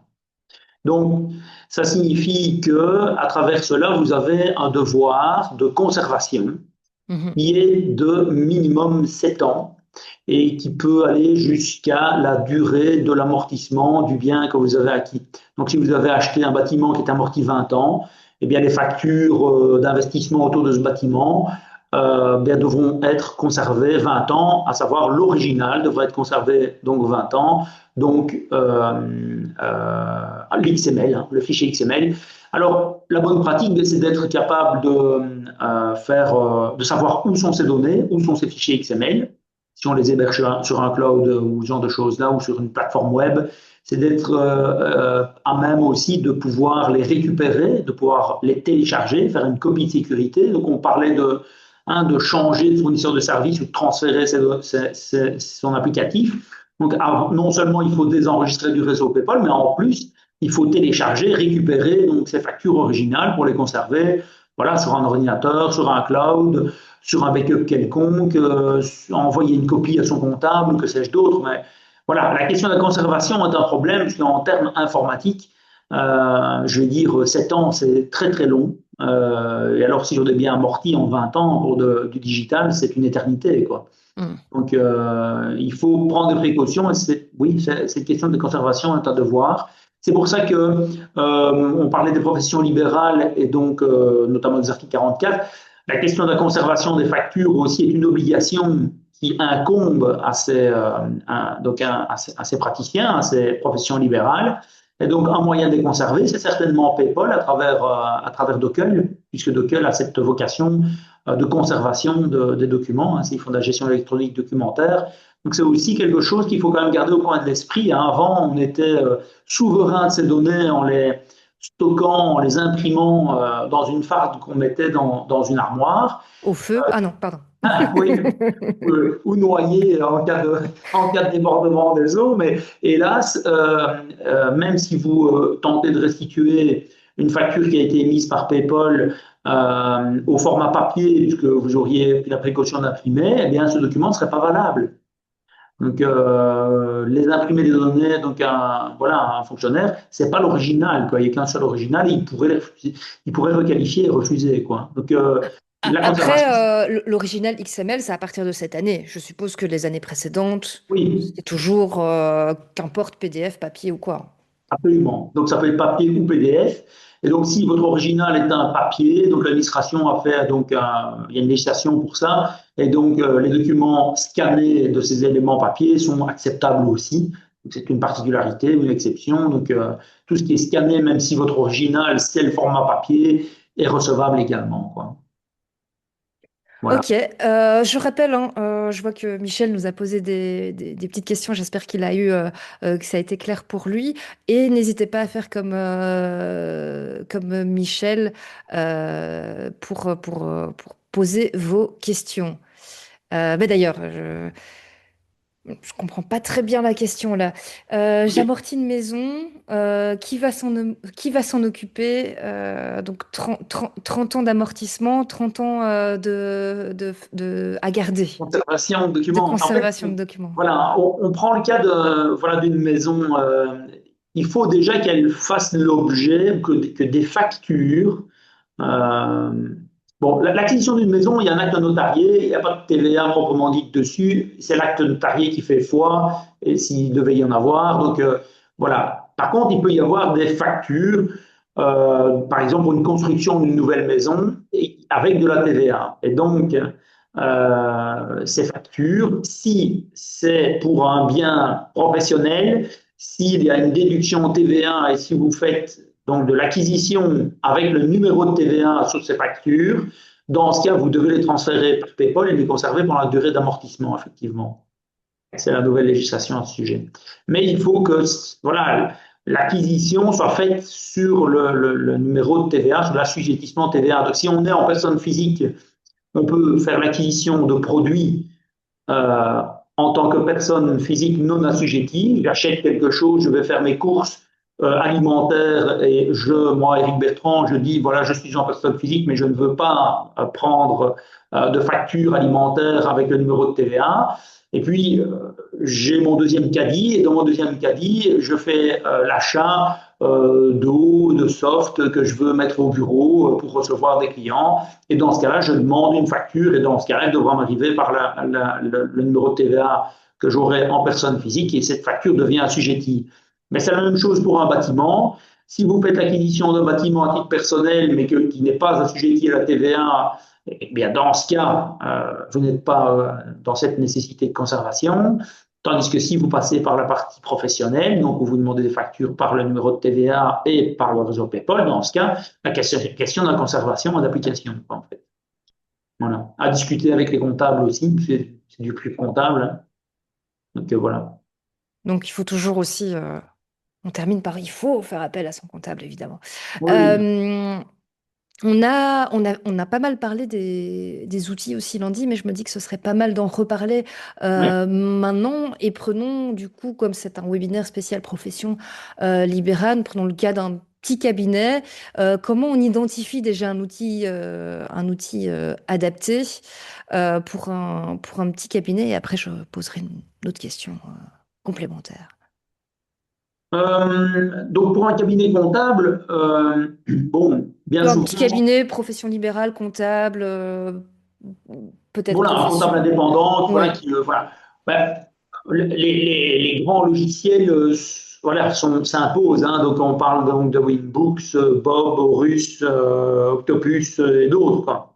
Donc, ça signifie que, à travers cela, vous avez un devoir de conservation Mhm. qui est de minimum 7 ans et qui peut aller jusqu'à la durée de l'amortissement du bien que vous avez acquis. Donc, si vous avez acheté un bâtiment qui est amorti 20 ans, eh bien, les factures d'investissement autour de ce bâtiment bien, devront être conservées 20 ans, à savoir l'original devrait être conservé donc 20 ans, donc l'XML, hein, le fichier XML. Alors, la bonne pratique, c'est d'être capable de savoir où sont ces données, où sont ces fichiers XML, si on les héberge sur un cloud ou ce genre de choses-là, ou sur une plateforme web, c'est d'être à même aussi de pouvoir les récupérer, de pouvoir les télécharger, faire une copie de sécurité. Donc on parlait de changer de fournisseur de service ou de transférer son applicatif. Donc non seulement il faut désenregistrer du réseau PayPal, mais en plus il faut télécharger, récupérer donc ces factures originales pour les conserver, voilà, sur un ordinateur, sur un cloud, sur un backup quelconque, envoyer une copie à son comptable, que sais-je d'autre. Mais voilà, la question de la conservation est un problème, parce qu'en termes informatiques, je vais dire 7 ans, c'est très très long. Et alors, si on est bien amorti en 20 ans pour du digital, c'est une éternité, quoi. Mhm. Donc, il faut prendre des précautions. Oui, cette question de conservation est un devoir. C'est pour ça que on parlait des professions libérales et donc notamment des articles 44. La question de la conservation des factures aussi est une obligation qui incombe à ces praticiens, à ces professions libérales. Et donc, un moyen de les conserver, c'est certainement PayPal à travers Dockel, puisque Dockel a cette vocation de conservation des documents, hein, ils font de la gestion électronique documentaire. Donc c'est aussi quelque chose qu'il faut quand même garder au coin de l'esprit, hein. Avant, on était souverain de ces données en les stockant, en les imprimant dans une farde qu'on mettait dans une armoire. Au feu? Ah non, pardon. Oui, ou noyé en cas de débordement des eaux. Mais hélas, même si vous tentez de restituer une facture qui a été émise par PayPal au format papier, puisque vous auriez pris la précaution d'imprimer, eh bien, ce document ne serait pas valable. Donc, les imprimer des données, donc voilà, un fonctionnaire, c'est pas l'original, quoi. Il n'y a qu'un seul original, et il pourrait requalifier et refuser, quoi. Donc, la Après, conservation, l'original XML, c'est à partir de cette année. Je suppose que les années précédentes, oui, c'est toujours, qu'importe PDF, papier ou quoi. absolument. Donc, ça peut être papier ou PDF. Et donc, si votre original est un papier, donc l'administration a fait, donc, il y a une législation pour ça. Et donc, les documents scannés de ces éléments papier sont acceptables aussi. C'est une particularité, une exception. Donc, tout ce qui est scanné, même si votre original, c'est le format papier, est recevable également, quoi. Voilà. Ok, je rappelle, hein, je vois que Michel nous a posé des petites questions. J'espère qu'il a eu, que ça a été clair pour lui. Et n'hésitez pas à faire comme Michel pour poser vos questions. Mais d'ailleurs, je comprends pas très bien la question là. Ok. J'amortis une maison, qui va s'en occuper? Donc 30 ans d'amortissement, 30 ans à garder, Conservation de de documents. En fait, conservation de documents. voilà, on prend le cas de, voilà, d'une maison. Il faut déjà qu'elle fasse l'objet que des factures. Euh, bon, l'acquisition d'une maison, il y a un acte notarié, il n'y a pas de TVA proprement dit dessus. C'est l'acte notarié qui fait foi, et s'il devait y en avoir. Donc, voilà. Par contre, il peut y avoir des factures, par exemple, pour une construction d'une nouvelle maison, avec de la TVA. Et donc, ces factures, si c'est pour un bien professionnel, s'il y a une déduction TVA et si vous faites donc de l'acquisition avec le numéro de TVA sur ces factures, dans ce cas, vous devez les transférer par PayPal et les conserver pendant la durée d'amortissement, effectivement. C'est la nouvelle législation à ce sujet. Mais il faut que voilà, l'acquisition soit faite sur le numéro de TVA, sur l'assujettissement TVA. Donc si on est en personne physique, on peut faire l'acquisition de produits euh, en tant que personne physique non assujettie. J'achète quelque chose, je vais faire mes courses alimentaires et moi, Éric Bertrand, je dis voilà, je suis en personne physique, mais je ne veux pas prendre de facture alimentaire avec le numéro de TVA. Et puis, j'ai mon deuxième caddie, et dans mon deuxième caddie, je fais l'achat d'eau, de soft que je veux mettre au bureau pour recevoir des clients. Et dans ce cas-là, je demande une facture, et dans ce cas-là, elle devra m'arriver par le numéro de TVA que j'aurai en personne physique, et cette facture devient assujettie. Mais c'est la même chose pour un bâtiment. Si vous faites l'acquisition d'un bâtiment à titre personnel, mais qui n'est pas assujetti à la TVA, eh bien, dans ce cas, vous n'êtes pas dans cette nécessité de conservation. Tandis que si vous passez par la partie professionnelle, donc vous demandez des factures par le numéro de TVA et par le réseau PayPal, dans ce cas, la question de la conservation et d'application, en fait. Voilà. À discuter avec les comptables aussi, c'est du plus comptable, hein. Donc voilà. Donc il faut toujours aussi, on termine par il faut faire appel à son comptable, évidemment. Oui, Euh, on a pas mal parlé des outils aussi lundi, mais je me dis que ce serait pas mal d'en reparler oui. maintenant. Et prenons, du coup, comme c'est un webinaire spécial profession libérale, prenons le cas d'un petit cabinet. Comment on identifie déjà un outil adapté pour un petit cabinet? Et après, je poserai une autre question complémentaire. Donc pour un cabinet comptable, bon, bien Un petit souvent, cabinet, profession libérale, comptable, peut-être voilà, un comptable profession. indépendant, voilà, Oui. voilà. Ben, les grands logiciels, voilà, s'imposent, hein. Donc on parle donc de Winbooks, Bob, Horus, Octopus et d'autres, quoi.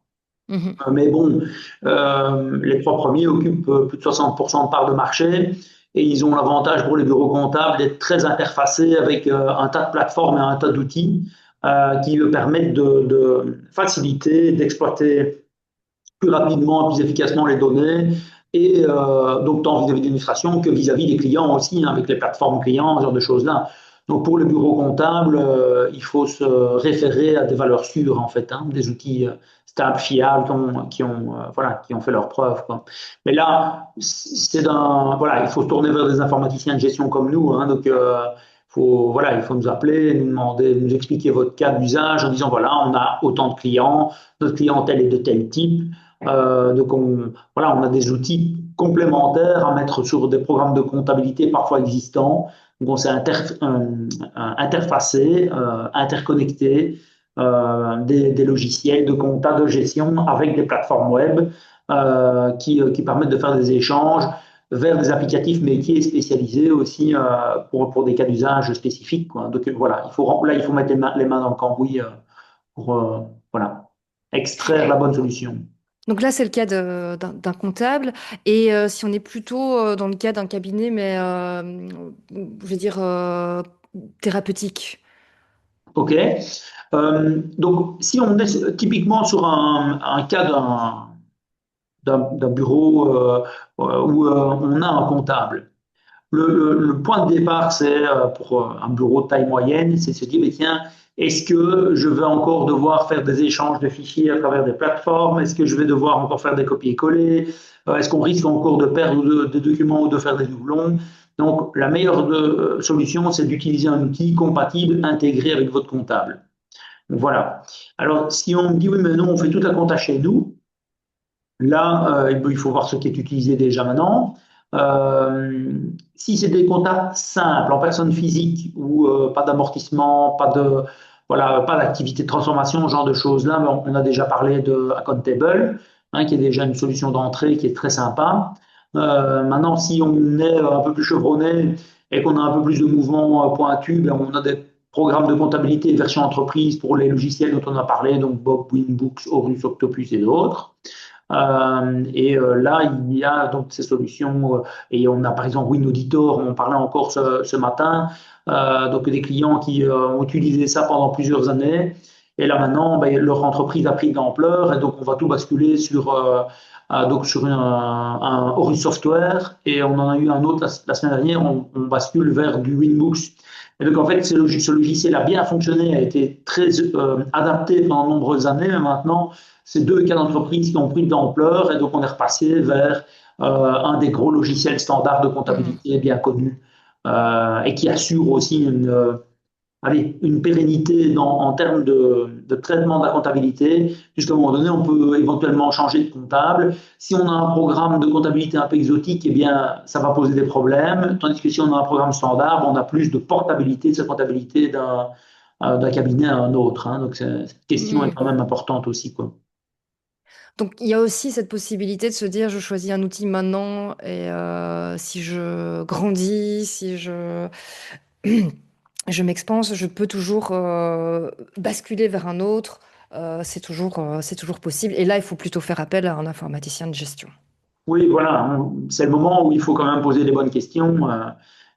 Mhm. Mais bon, les trois premiers occupent plus de 60% de parts de marché, et ils ont l'avantage pour les bureaux comptables d'être très interfacés avec un tas de plateformes et un tas d'outils qui leur permettent de faciliter, d'exploiter plus rapidement, plus efficacement les données, et donc tant vis-à-vis de l'administration que vis-à-vis des clients aussi, hein, avec les plateformes clients, ce genre de choses-là. Donc pour le bureau comptable, il faut se référer à des valeurs sûres, en fait, hein, des outils stables, fiables, voilà, qui ont fait leurs preuves, quoi. Mais là, voilà, il faut se tourner vers des informaticiens de gestion comme nous, hein. Donc voilà, il faut nous appeler, nous demander, nous expliquer votre cas d'usage en disant voilà, on a autant de clients, notre clientèle est de tel type. Donc voilà, on a des outils complémentaires à mettre sur des programmes de comptabilité parfois existants. Donc on s'est interfacé, interconnecté des logiciels de compta de gestion avec des plateformes web qui permettent de faire des échanges vers des applicatifs métiers spécialisés aussi pour des cas d'usage spécifiques, quoi. Donc voilà, là il faut mettre les mains dans le cambouis pour voilà, extraire la bonne solution. Donc là, c'est le cas d'un comptable. Et si on est plutôt dans le cas d'un cabinet, mais je veux dire thérapeutique. OK? Donc, si on est typiquement sur un cas d'un bureau où on a un comptable, le point de départ, c'est pour un bureau de taille moyenne, c'est de se dire, mais tiens, est-ce que je vais encore devoir faire des échanges de fichiers à travers des plateformes? Est-ce que je vais devoir encore faire des copier-coller? Est-ce qu'on risque encore de perdre des documents ou de faire des doublons? Donc, la meilleure solution, c'est d'utiliser un outil compatible, intégré avec votre comptable. Donc, voilà. Alors, si on me dit, oui, mais non, on fait toute la compta chez nous, là, il faut voir ce qui est utilisé déjà maintenant. Euh, Si c'est des comptables simples, en personne physique, ou pas d'amortissement, pas de, voilà, pas d'activité de transformation, ce genre de choses-là, mais on a déjà parlé de Accountable, hein, qui est déjà une solution d'entrée qui est très sympa. Maintenant, si on est un peu plus chevronné et qu'on a un peu plus de mouvements pointus, ben, on a des programmes de comptabilité version entreprise pour les logiciels dont on a parlé, donc Bob, Winbooks, Horus, Octopus et d'autres. Là, il y a donc ces solutions, et on a par exemple WinAuditor, on en parlait encore ce matin, donc des clients qui ont utilisé ça pendant plusieurs années. Et là maintenant, ben, leur entreprise a pris de l'ampleur et donc on va tout basculer donc sur un Horus Software et on en a eu un autre la semaine dernière, on bascule vers du Winbooks. Et donc en fait, ce logiciel a bien fonctionné, a été très adapté pendant de nombreuses années, mais maintenant, c'est deux cas d'entreprise qui ont pris de l'ampleur et donc on est repassé vers un des gros logiciels standards de Hmm. comptabilité bien connus et qui assure aussi allez, une pérennité en termes de traitement de la comptabilité. Jusqu'à un moment donné, on peut éventuellement changer de comptable. Si on a un programme de comptabilité un peu exotique, eh bien, ça va poser des problèmes. Tandis que si on a un programme standard, on a plus de portabilité de cette comptabilité d'un cabinet à un autre. Hein. Donc, cette question est Hmm. quand même importante aussi, quoi. Donc il y a aussi cette possibilité de se dire, je choisis un outil maintenant et si je grandis, si je je m'expanse, je peux toujours basculer vers un autre. C'est toujours possible. Et là, il faut plutôt faire appel à un informaticien de gestion. Oui, voilà, c'est le moment où il faut quand même poser les bonnes questions.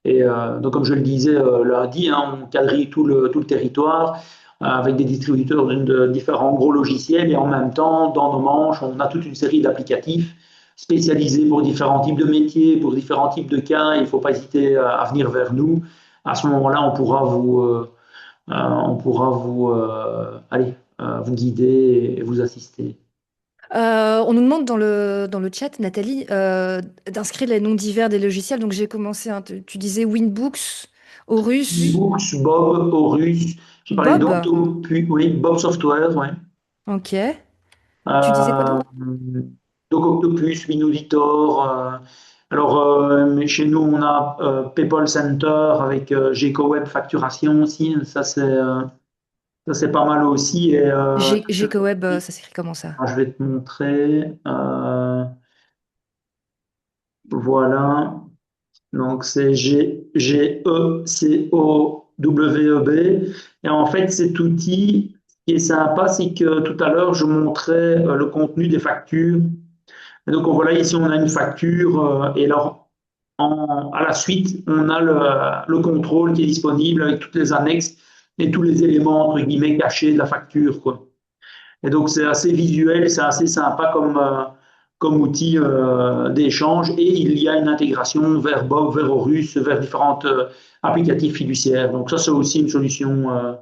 Donc, comme je le disais lundi, hein, on quadrille tout le territoire avec des distributeurs de différents gros logiciels et en même temps, dans nos manches, on a toute une série d'applicatifs spécialisés pour différents types de métiers, pour différents types de cas. Il ne faut pas hésiter à venir vers nous. À ce moment-là, vous guider et vous assister. On nous demande dans le chat, Nathalie, d'inscrire les noms divers des logiciels. Donc j'ai commencé, hein, tu disais Winbooks, Horus, Books, Bob, Horus, j'ai parlé Bob. d'Octopus, oui, Bob Software, ouais. Ok. Tu disais quoi Euh, d'autre? donc Octopus, Winauditor. Alors, mais chez nous, on a PayPal Center avec GecoWeb Facturation aussi. Ça, c'est pas mal aussi. GecoWeb, ça s'écrit comment ça? Je vais te montrer. Voilà. Donc, c'est G-E-C-O-W-E-B. Et en fait, cet outil, ce qui est sympa, c'est que tout à l'heure, je montrais le contenu des factures. Et donc, voilà, ici, on a une facture. Et alors, à la suite, on a le contrôle qui est disponible avec toutes les annexes et tous les éléments, entre guillemets, cachés de la facture, quoi. Et donc, c'est assez visuel, c'est assez sympa comme outil d'échange. Et il y a une intégration vers Bob, vers Horus, vers différents applicatifs fiduciaires. Donc, ça, c'est aussi une solution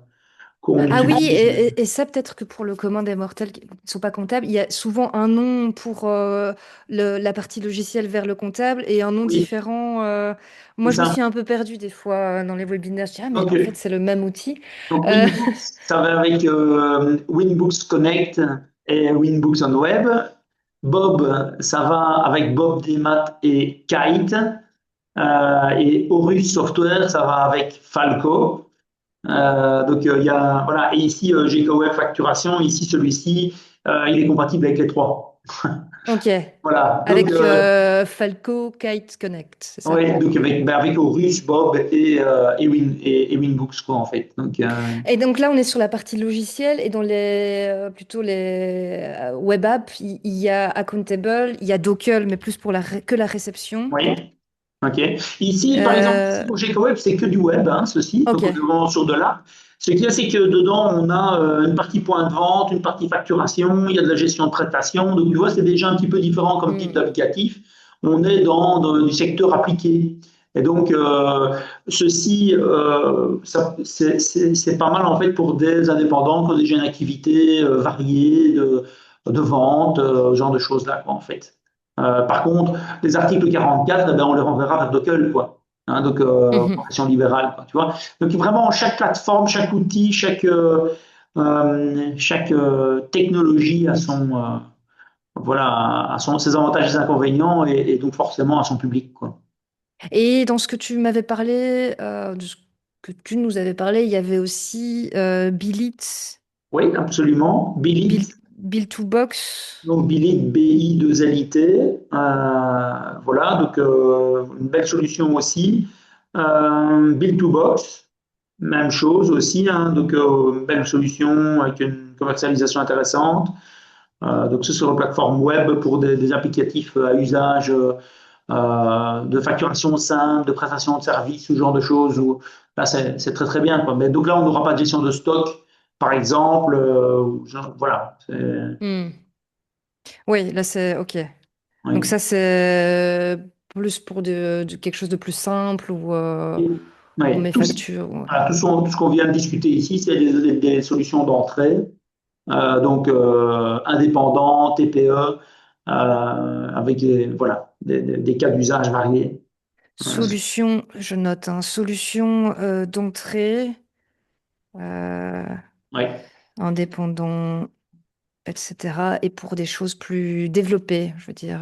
qu'on Ah oui, utilise. et ça peut-être que pour le commun des mortels qui ne sont pas comptables, il y a souvent un nom pour la partie logicielle vers le comptable et un nom Oui, différent. c'est Moi, je me ça. suis un peu perdue des fois dans les webinaires. Je dis, ah, mais en fait, OK. c'est le même outil. Donc, Euh, Winbooks, ça va avec Winbooks Connect et Winbooks on Web. Bob, ça va avec Bob Demat et Kite. Et Horus Software, ça va avec Falco. Il y a, voilà. Et ici, GKWeb Facturation, ici, celui-ci, il est compatible avec les trois. Ok. Voilà. Donc, Avec Falco Kite Connect, c'est ça? ouais, donc avec Horus, Bob et Winbooks, quoi, en fait. Donc, Et donc là, on est sur la partie logicielle et dans les plutôt les web apps, il y a Accountable, il y a Docker, mais plus pour que la réception. oui. OK. Ici, par exemple, ici Euh, pour GecoWeb, c'est que du web, hein, ceci. Donc, on est ok. vraiment sur de là. Ce qu'il y a, c'est que dedans, on a une partie point de vente, une partie facturation, il y a de la gestion de prestations. Donc, tu vois, c'est déjà un petit peu différent comme type Hmm. d'applicatif. On est du secteur appliqué. Et donc, ceci, c'est pas mal en fait pour des indépendants qui ont déjà une activité variée de vente, ce genre de choses-là, quoi, en fait. Par contre, les articles 44, eh ben, on les renverra vers Dockel, quoi. Hein, donc, Mhm. profession libérale, quoi, tu vois. Donc, vraiment, chaque plateforme, chaque outil, chaque technologie a voilà, ses avantages et ses inconvénients et donc forcément à son public, quoi. Et dans ce que tu m'avais parlé, de ce que tu nous avais parlé, il y avait aussi Bilit, Oui, absolument. Bilit, Bill to Box. donc Bilit, BI2LIT. Voilà, donc une belle solution aussi. Build to Box, même chose aussi, hein, donc une belle solution avec une commercialisation intéressante. Donc c'est sur la plateforme web pour des applicatifs à usage de facturation simple, de prestation de services, ce genre de choses. Là, c'est très très bien, quoi. Mais donc là, on n'aura pas de gestion de stock, par exemple. Voilà. Hmm. Oui, là c'est OK. Donc Oui. ça c'est plus pour quelque chose de plus simple ou on Ouais, met facture. voilà, tout ce qu'on vient de discuter ici, c'est des solutions d'entrée, donc indépendants, TPE, avec voilà, des cas d'usage variés. Solution, je note, hein, solution d'entrée, euh, Ouais, indépendant, etc. Et pour des choses plus développées, je veux dire,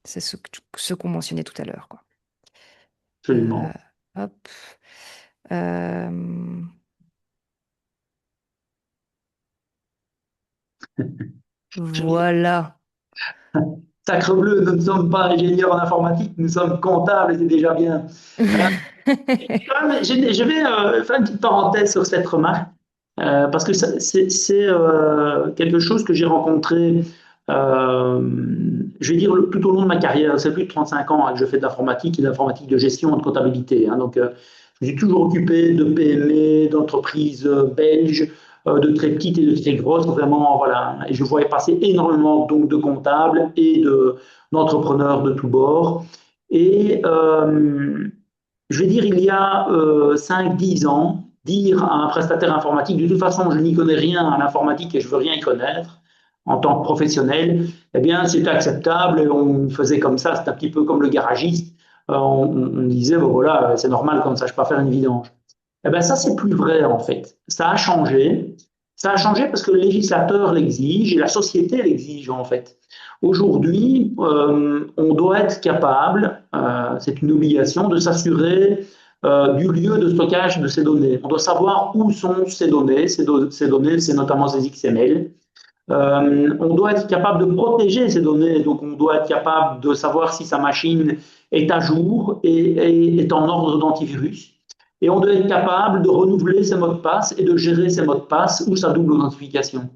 c'est ce qu'on mentionnait tout à l'heure, quoi. Euh, absolument. hop. Euh, voilà. Sacrebleu, nous ne sommes pas ingénieurs en informatique, nous sommes comptables et c'est déjà bien. Euh, je vais faire une petite parenthèse sur cette remarque, parce que c'est quelque chose que j'ai rencontré, euh, je vais dire, tout au long de ma carrière. C'est plus de 35 ans hein, que je fais de l'informatique et de l'informatique de gestion et de comptabilité. Hein. Donc, je me suis toujours occupé de PME, d'entreprises belges, de très petites et de très grosses, vraiment, voilà. Et je voyais passer énormément donc, de comptables et d'entrepreneurs de tous bords. Et je vais dire, il y a 5-10 ans, dire à un prestataire informatique, de toute façon, je n'y connais rien à l'informatique et je veux rien y connaître en tant que professionnel, eh bien, c'était acceptable et on faisait comme ça, c'est un petit peu comme le garagiste. On disait, bon, voilà, c'est normal qu'on ne sache pas faire une vidange. Eh bien, ça, c'est plus vrai, en fait. Ça a changé. Ça a changé parce que le législateur l'exige et la société l'exige, en fait. Aujourd'hui, on doit être capable, c'est une obligation, de s'assurer du lieu de stockage de ces données. On doit savoir où sont ces données. Ces données, c'est notamment ces XML. On doit être capable de protéger ces données, donc on doit être capable de savoir si sa machine est à jour et est en ordre d'antivirus. Et on doit être capable de renouveler ses mots de passe et de gérer ses mots de passe ou sa double authentification.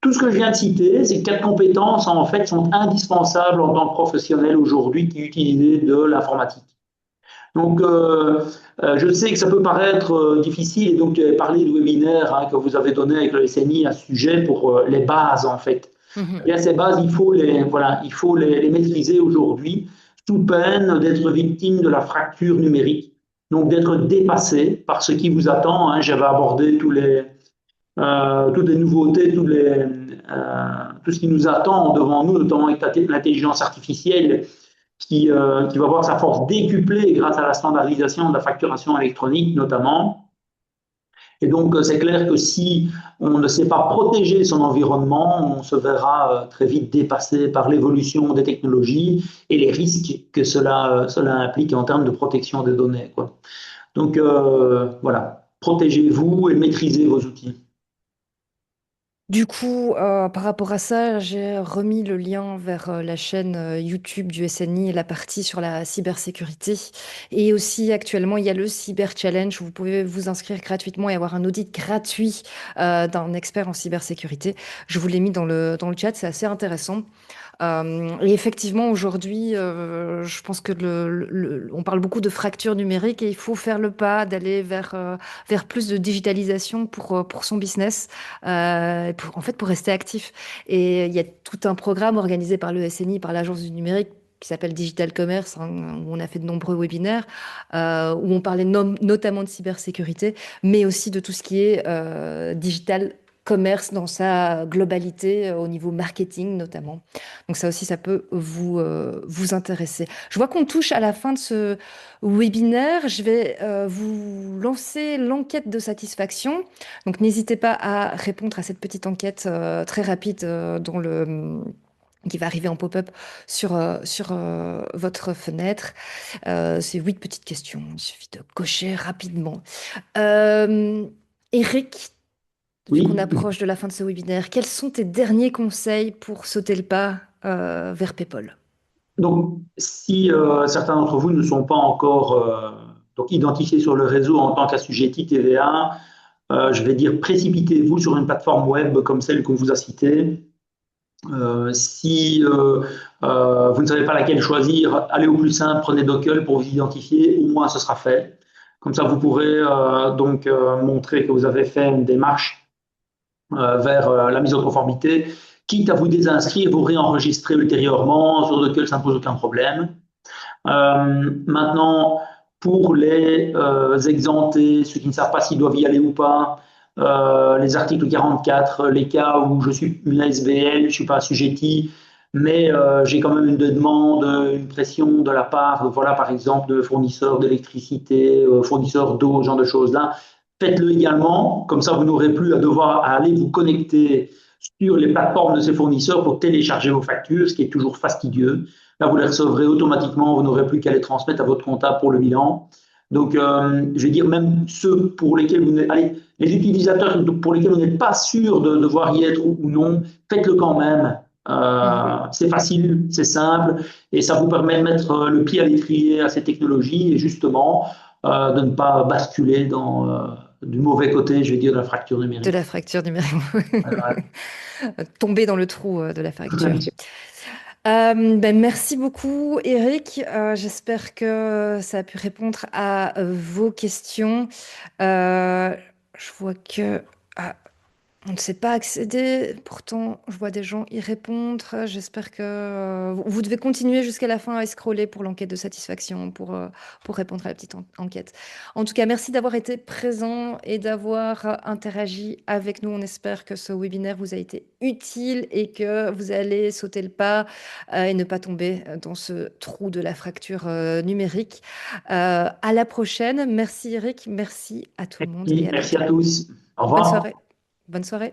Tout ce que je viens de citer, ces quatre compétences, en fait, sont indispensables en tant que professionnel aujourd'hui qui utilisent de l'informatique. Donc, je sais que ça peut paraître difficile, et donc tu avais parlé du webinaire hein, que vous avez donné avec le SNI à ce sujet pour les bases, en fait. Eh Mhm. bien, ces bases, voilà, il faut les maîtriser aujourd'hui, sous peine d'être victime de la fracture numérique, donc d'être dépassé par ce qui vous attend. Hein. J'avais abordé toutes les nouveautés, tout ce qui nous attend devant nous, notamment avec l'intelligence artificielle qui va voir sa force décuplée grâce à la standardisation de la facturation électronique notamment. Et donc, c'est clair que si on ne sait pas protéger son environnement, on se verra très vite dépassé par l'évolution des technologies et les risques que cela implique en termes de protection des données, quoi. Donc, voilà, protégez-vous et maîtrisez vos outils. Du coup, par rapport à ça, j'ai remis le lien vers la chaîne YouTube du SNI et la partie sur la cybersécurité. Et aussi, actuellement, il y a le Cyber Challenge où vous pouvez vous inscrire gratuitement et avoir un audit gratuit d'un expert en cybersécurité. Je vous l'ai mis dans le chat, c'est assez intéressant. Et effectivement, aujourd'hui, je pense que on parle beaucoup de fracture numérique et il faut faire le pas d'aller vers plus de digitalisation pour son business, en fait, pour rester actif. Et il y a tout un programme organisé par le SNI, par l'Agence du numérique, qui s'appelle Digital Commerce, hein, où on a fait de nombreux webinaires, où on parlait notamment de cybersécurité, mais aussi de tout ce qui est digital commerce dans sa globalité, au niveau marketing notamment. Donc ça aussi, ça peut vous intéresser. Je vois qu'on touche à la fin de ce webinaire. Je vais vous lancer l'enquête de satisfaction. Donc n'hésitez pas à répondre à cette petite enquête très rapide qui va arriver en pop-up sur votre fenêtre. C'est 8 petites questions. Il suffit de cocher rapidement. Euh, Eric, vu qu'on Oui. approche de la fin de ce webinaire, quels sont tes derniers conseils pour sauter le pas vers PayPal? Donc, si certains d'entre vous ne sont pas encore donc identifiés sur le réseau en tant qu'assujettis TVA, je vais dire précipitez-vous sur une plateforme web comme celle qu'on vous a citée. Si vous ne savez pas laquelle choisir, allez au plus simple, prenez Dockel pour vous identifier, au moins ce sera fait. Comme ça, vous pourrez donc montrer que vous avez fait une démarche vers la mise en conformité, quitte à vous désinscrire, vous réenregistrer ultérieurement. Sur Dockel, ça ne pose aucun problème. Maintenant, pour les exemptés, ceux qui ne savent pas s'ils doivent y aller ou pas, les articles 44, les cas où je suis une SBL, je ne suis pas assujetti, mais j'ai quand même une demande, une pression de la part, voilà, par exemple, de fournisseurs d'électricité, fournisseurs d'eau, ce genre de choses-là. Faites-le également, comme ça vous n'aurez plus à devoir aller vous connecter sur les plateformes de ces fournisseurs pour télécharger vos factures, ce qui est toujours fastidieux. Là, vous les recevrez automatiquement, vous n'aurez plus qu'à les transmettre à votre comptable pour le bilan. Donc, je vais dire, même ceux pour lesquels vous n'êtes, allez, les utilisateurs pour lesquels vous n'êtes pas sûr de devoir y être ou non, faites-le quand même. Mhm. C'est facile, c'est simple, et ça vous permet de mettre le pied à l'étrier à ces technologies et justement de ne pas basculer dans du mauvais côté, je vais dire, de la fracture De numérique. la fracture numérique. Voilà. Tomber dans le trou de la fracture. Ben, merci beaucoup, Eric. J'espère que ça a pu répondre à vos questions. Je vois que ah, on ne sait pas accéder. Pourtant, je vois des gens y répondre. J'espère que vous devez continuer jusqu'à la fin à scroller pour l'enquête de satisfaction, pour répondre à la petite enquête. En tout cas, merci d'avoir été présent et d'avoir interagi avec nous. On espère que ce webinaire vous a été utile et que vous allez sauter le pas et ne pas tomber dans ce trou de la fracture numérique. À la prochaine. Merci Eric, merci à tout le monde et à Merci bientôt. à tous. Au Bonne revoir. soirée. Bonne soirée.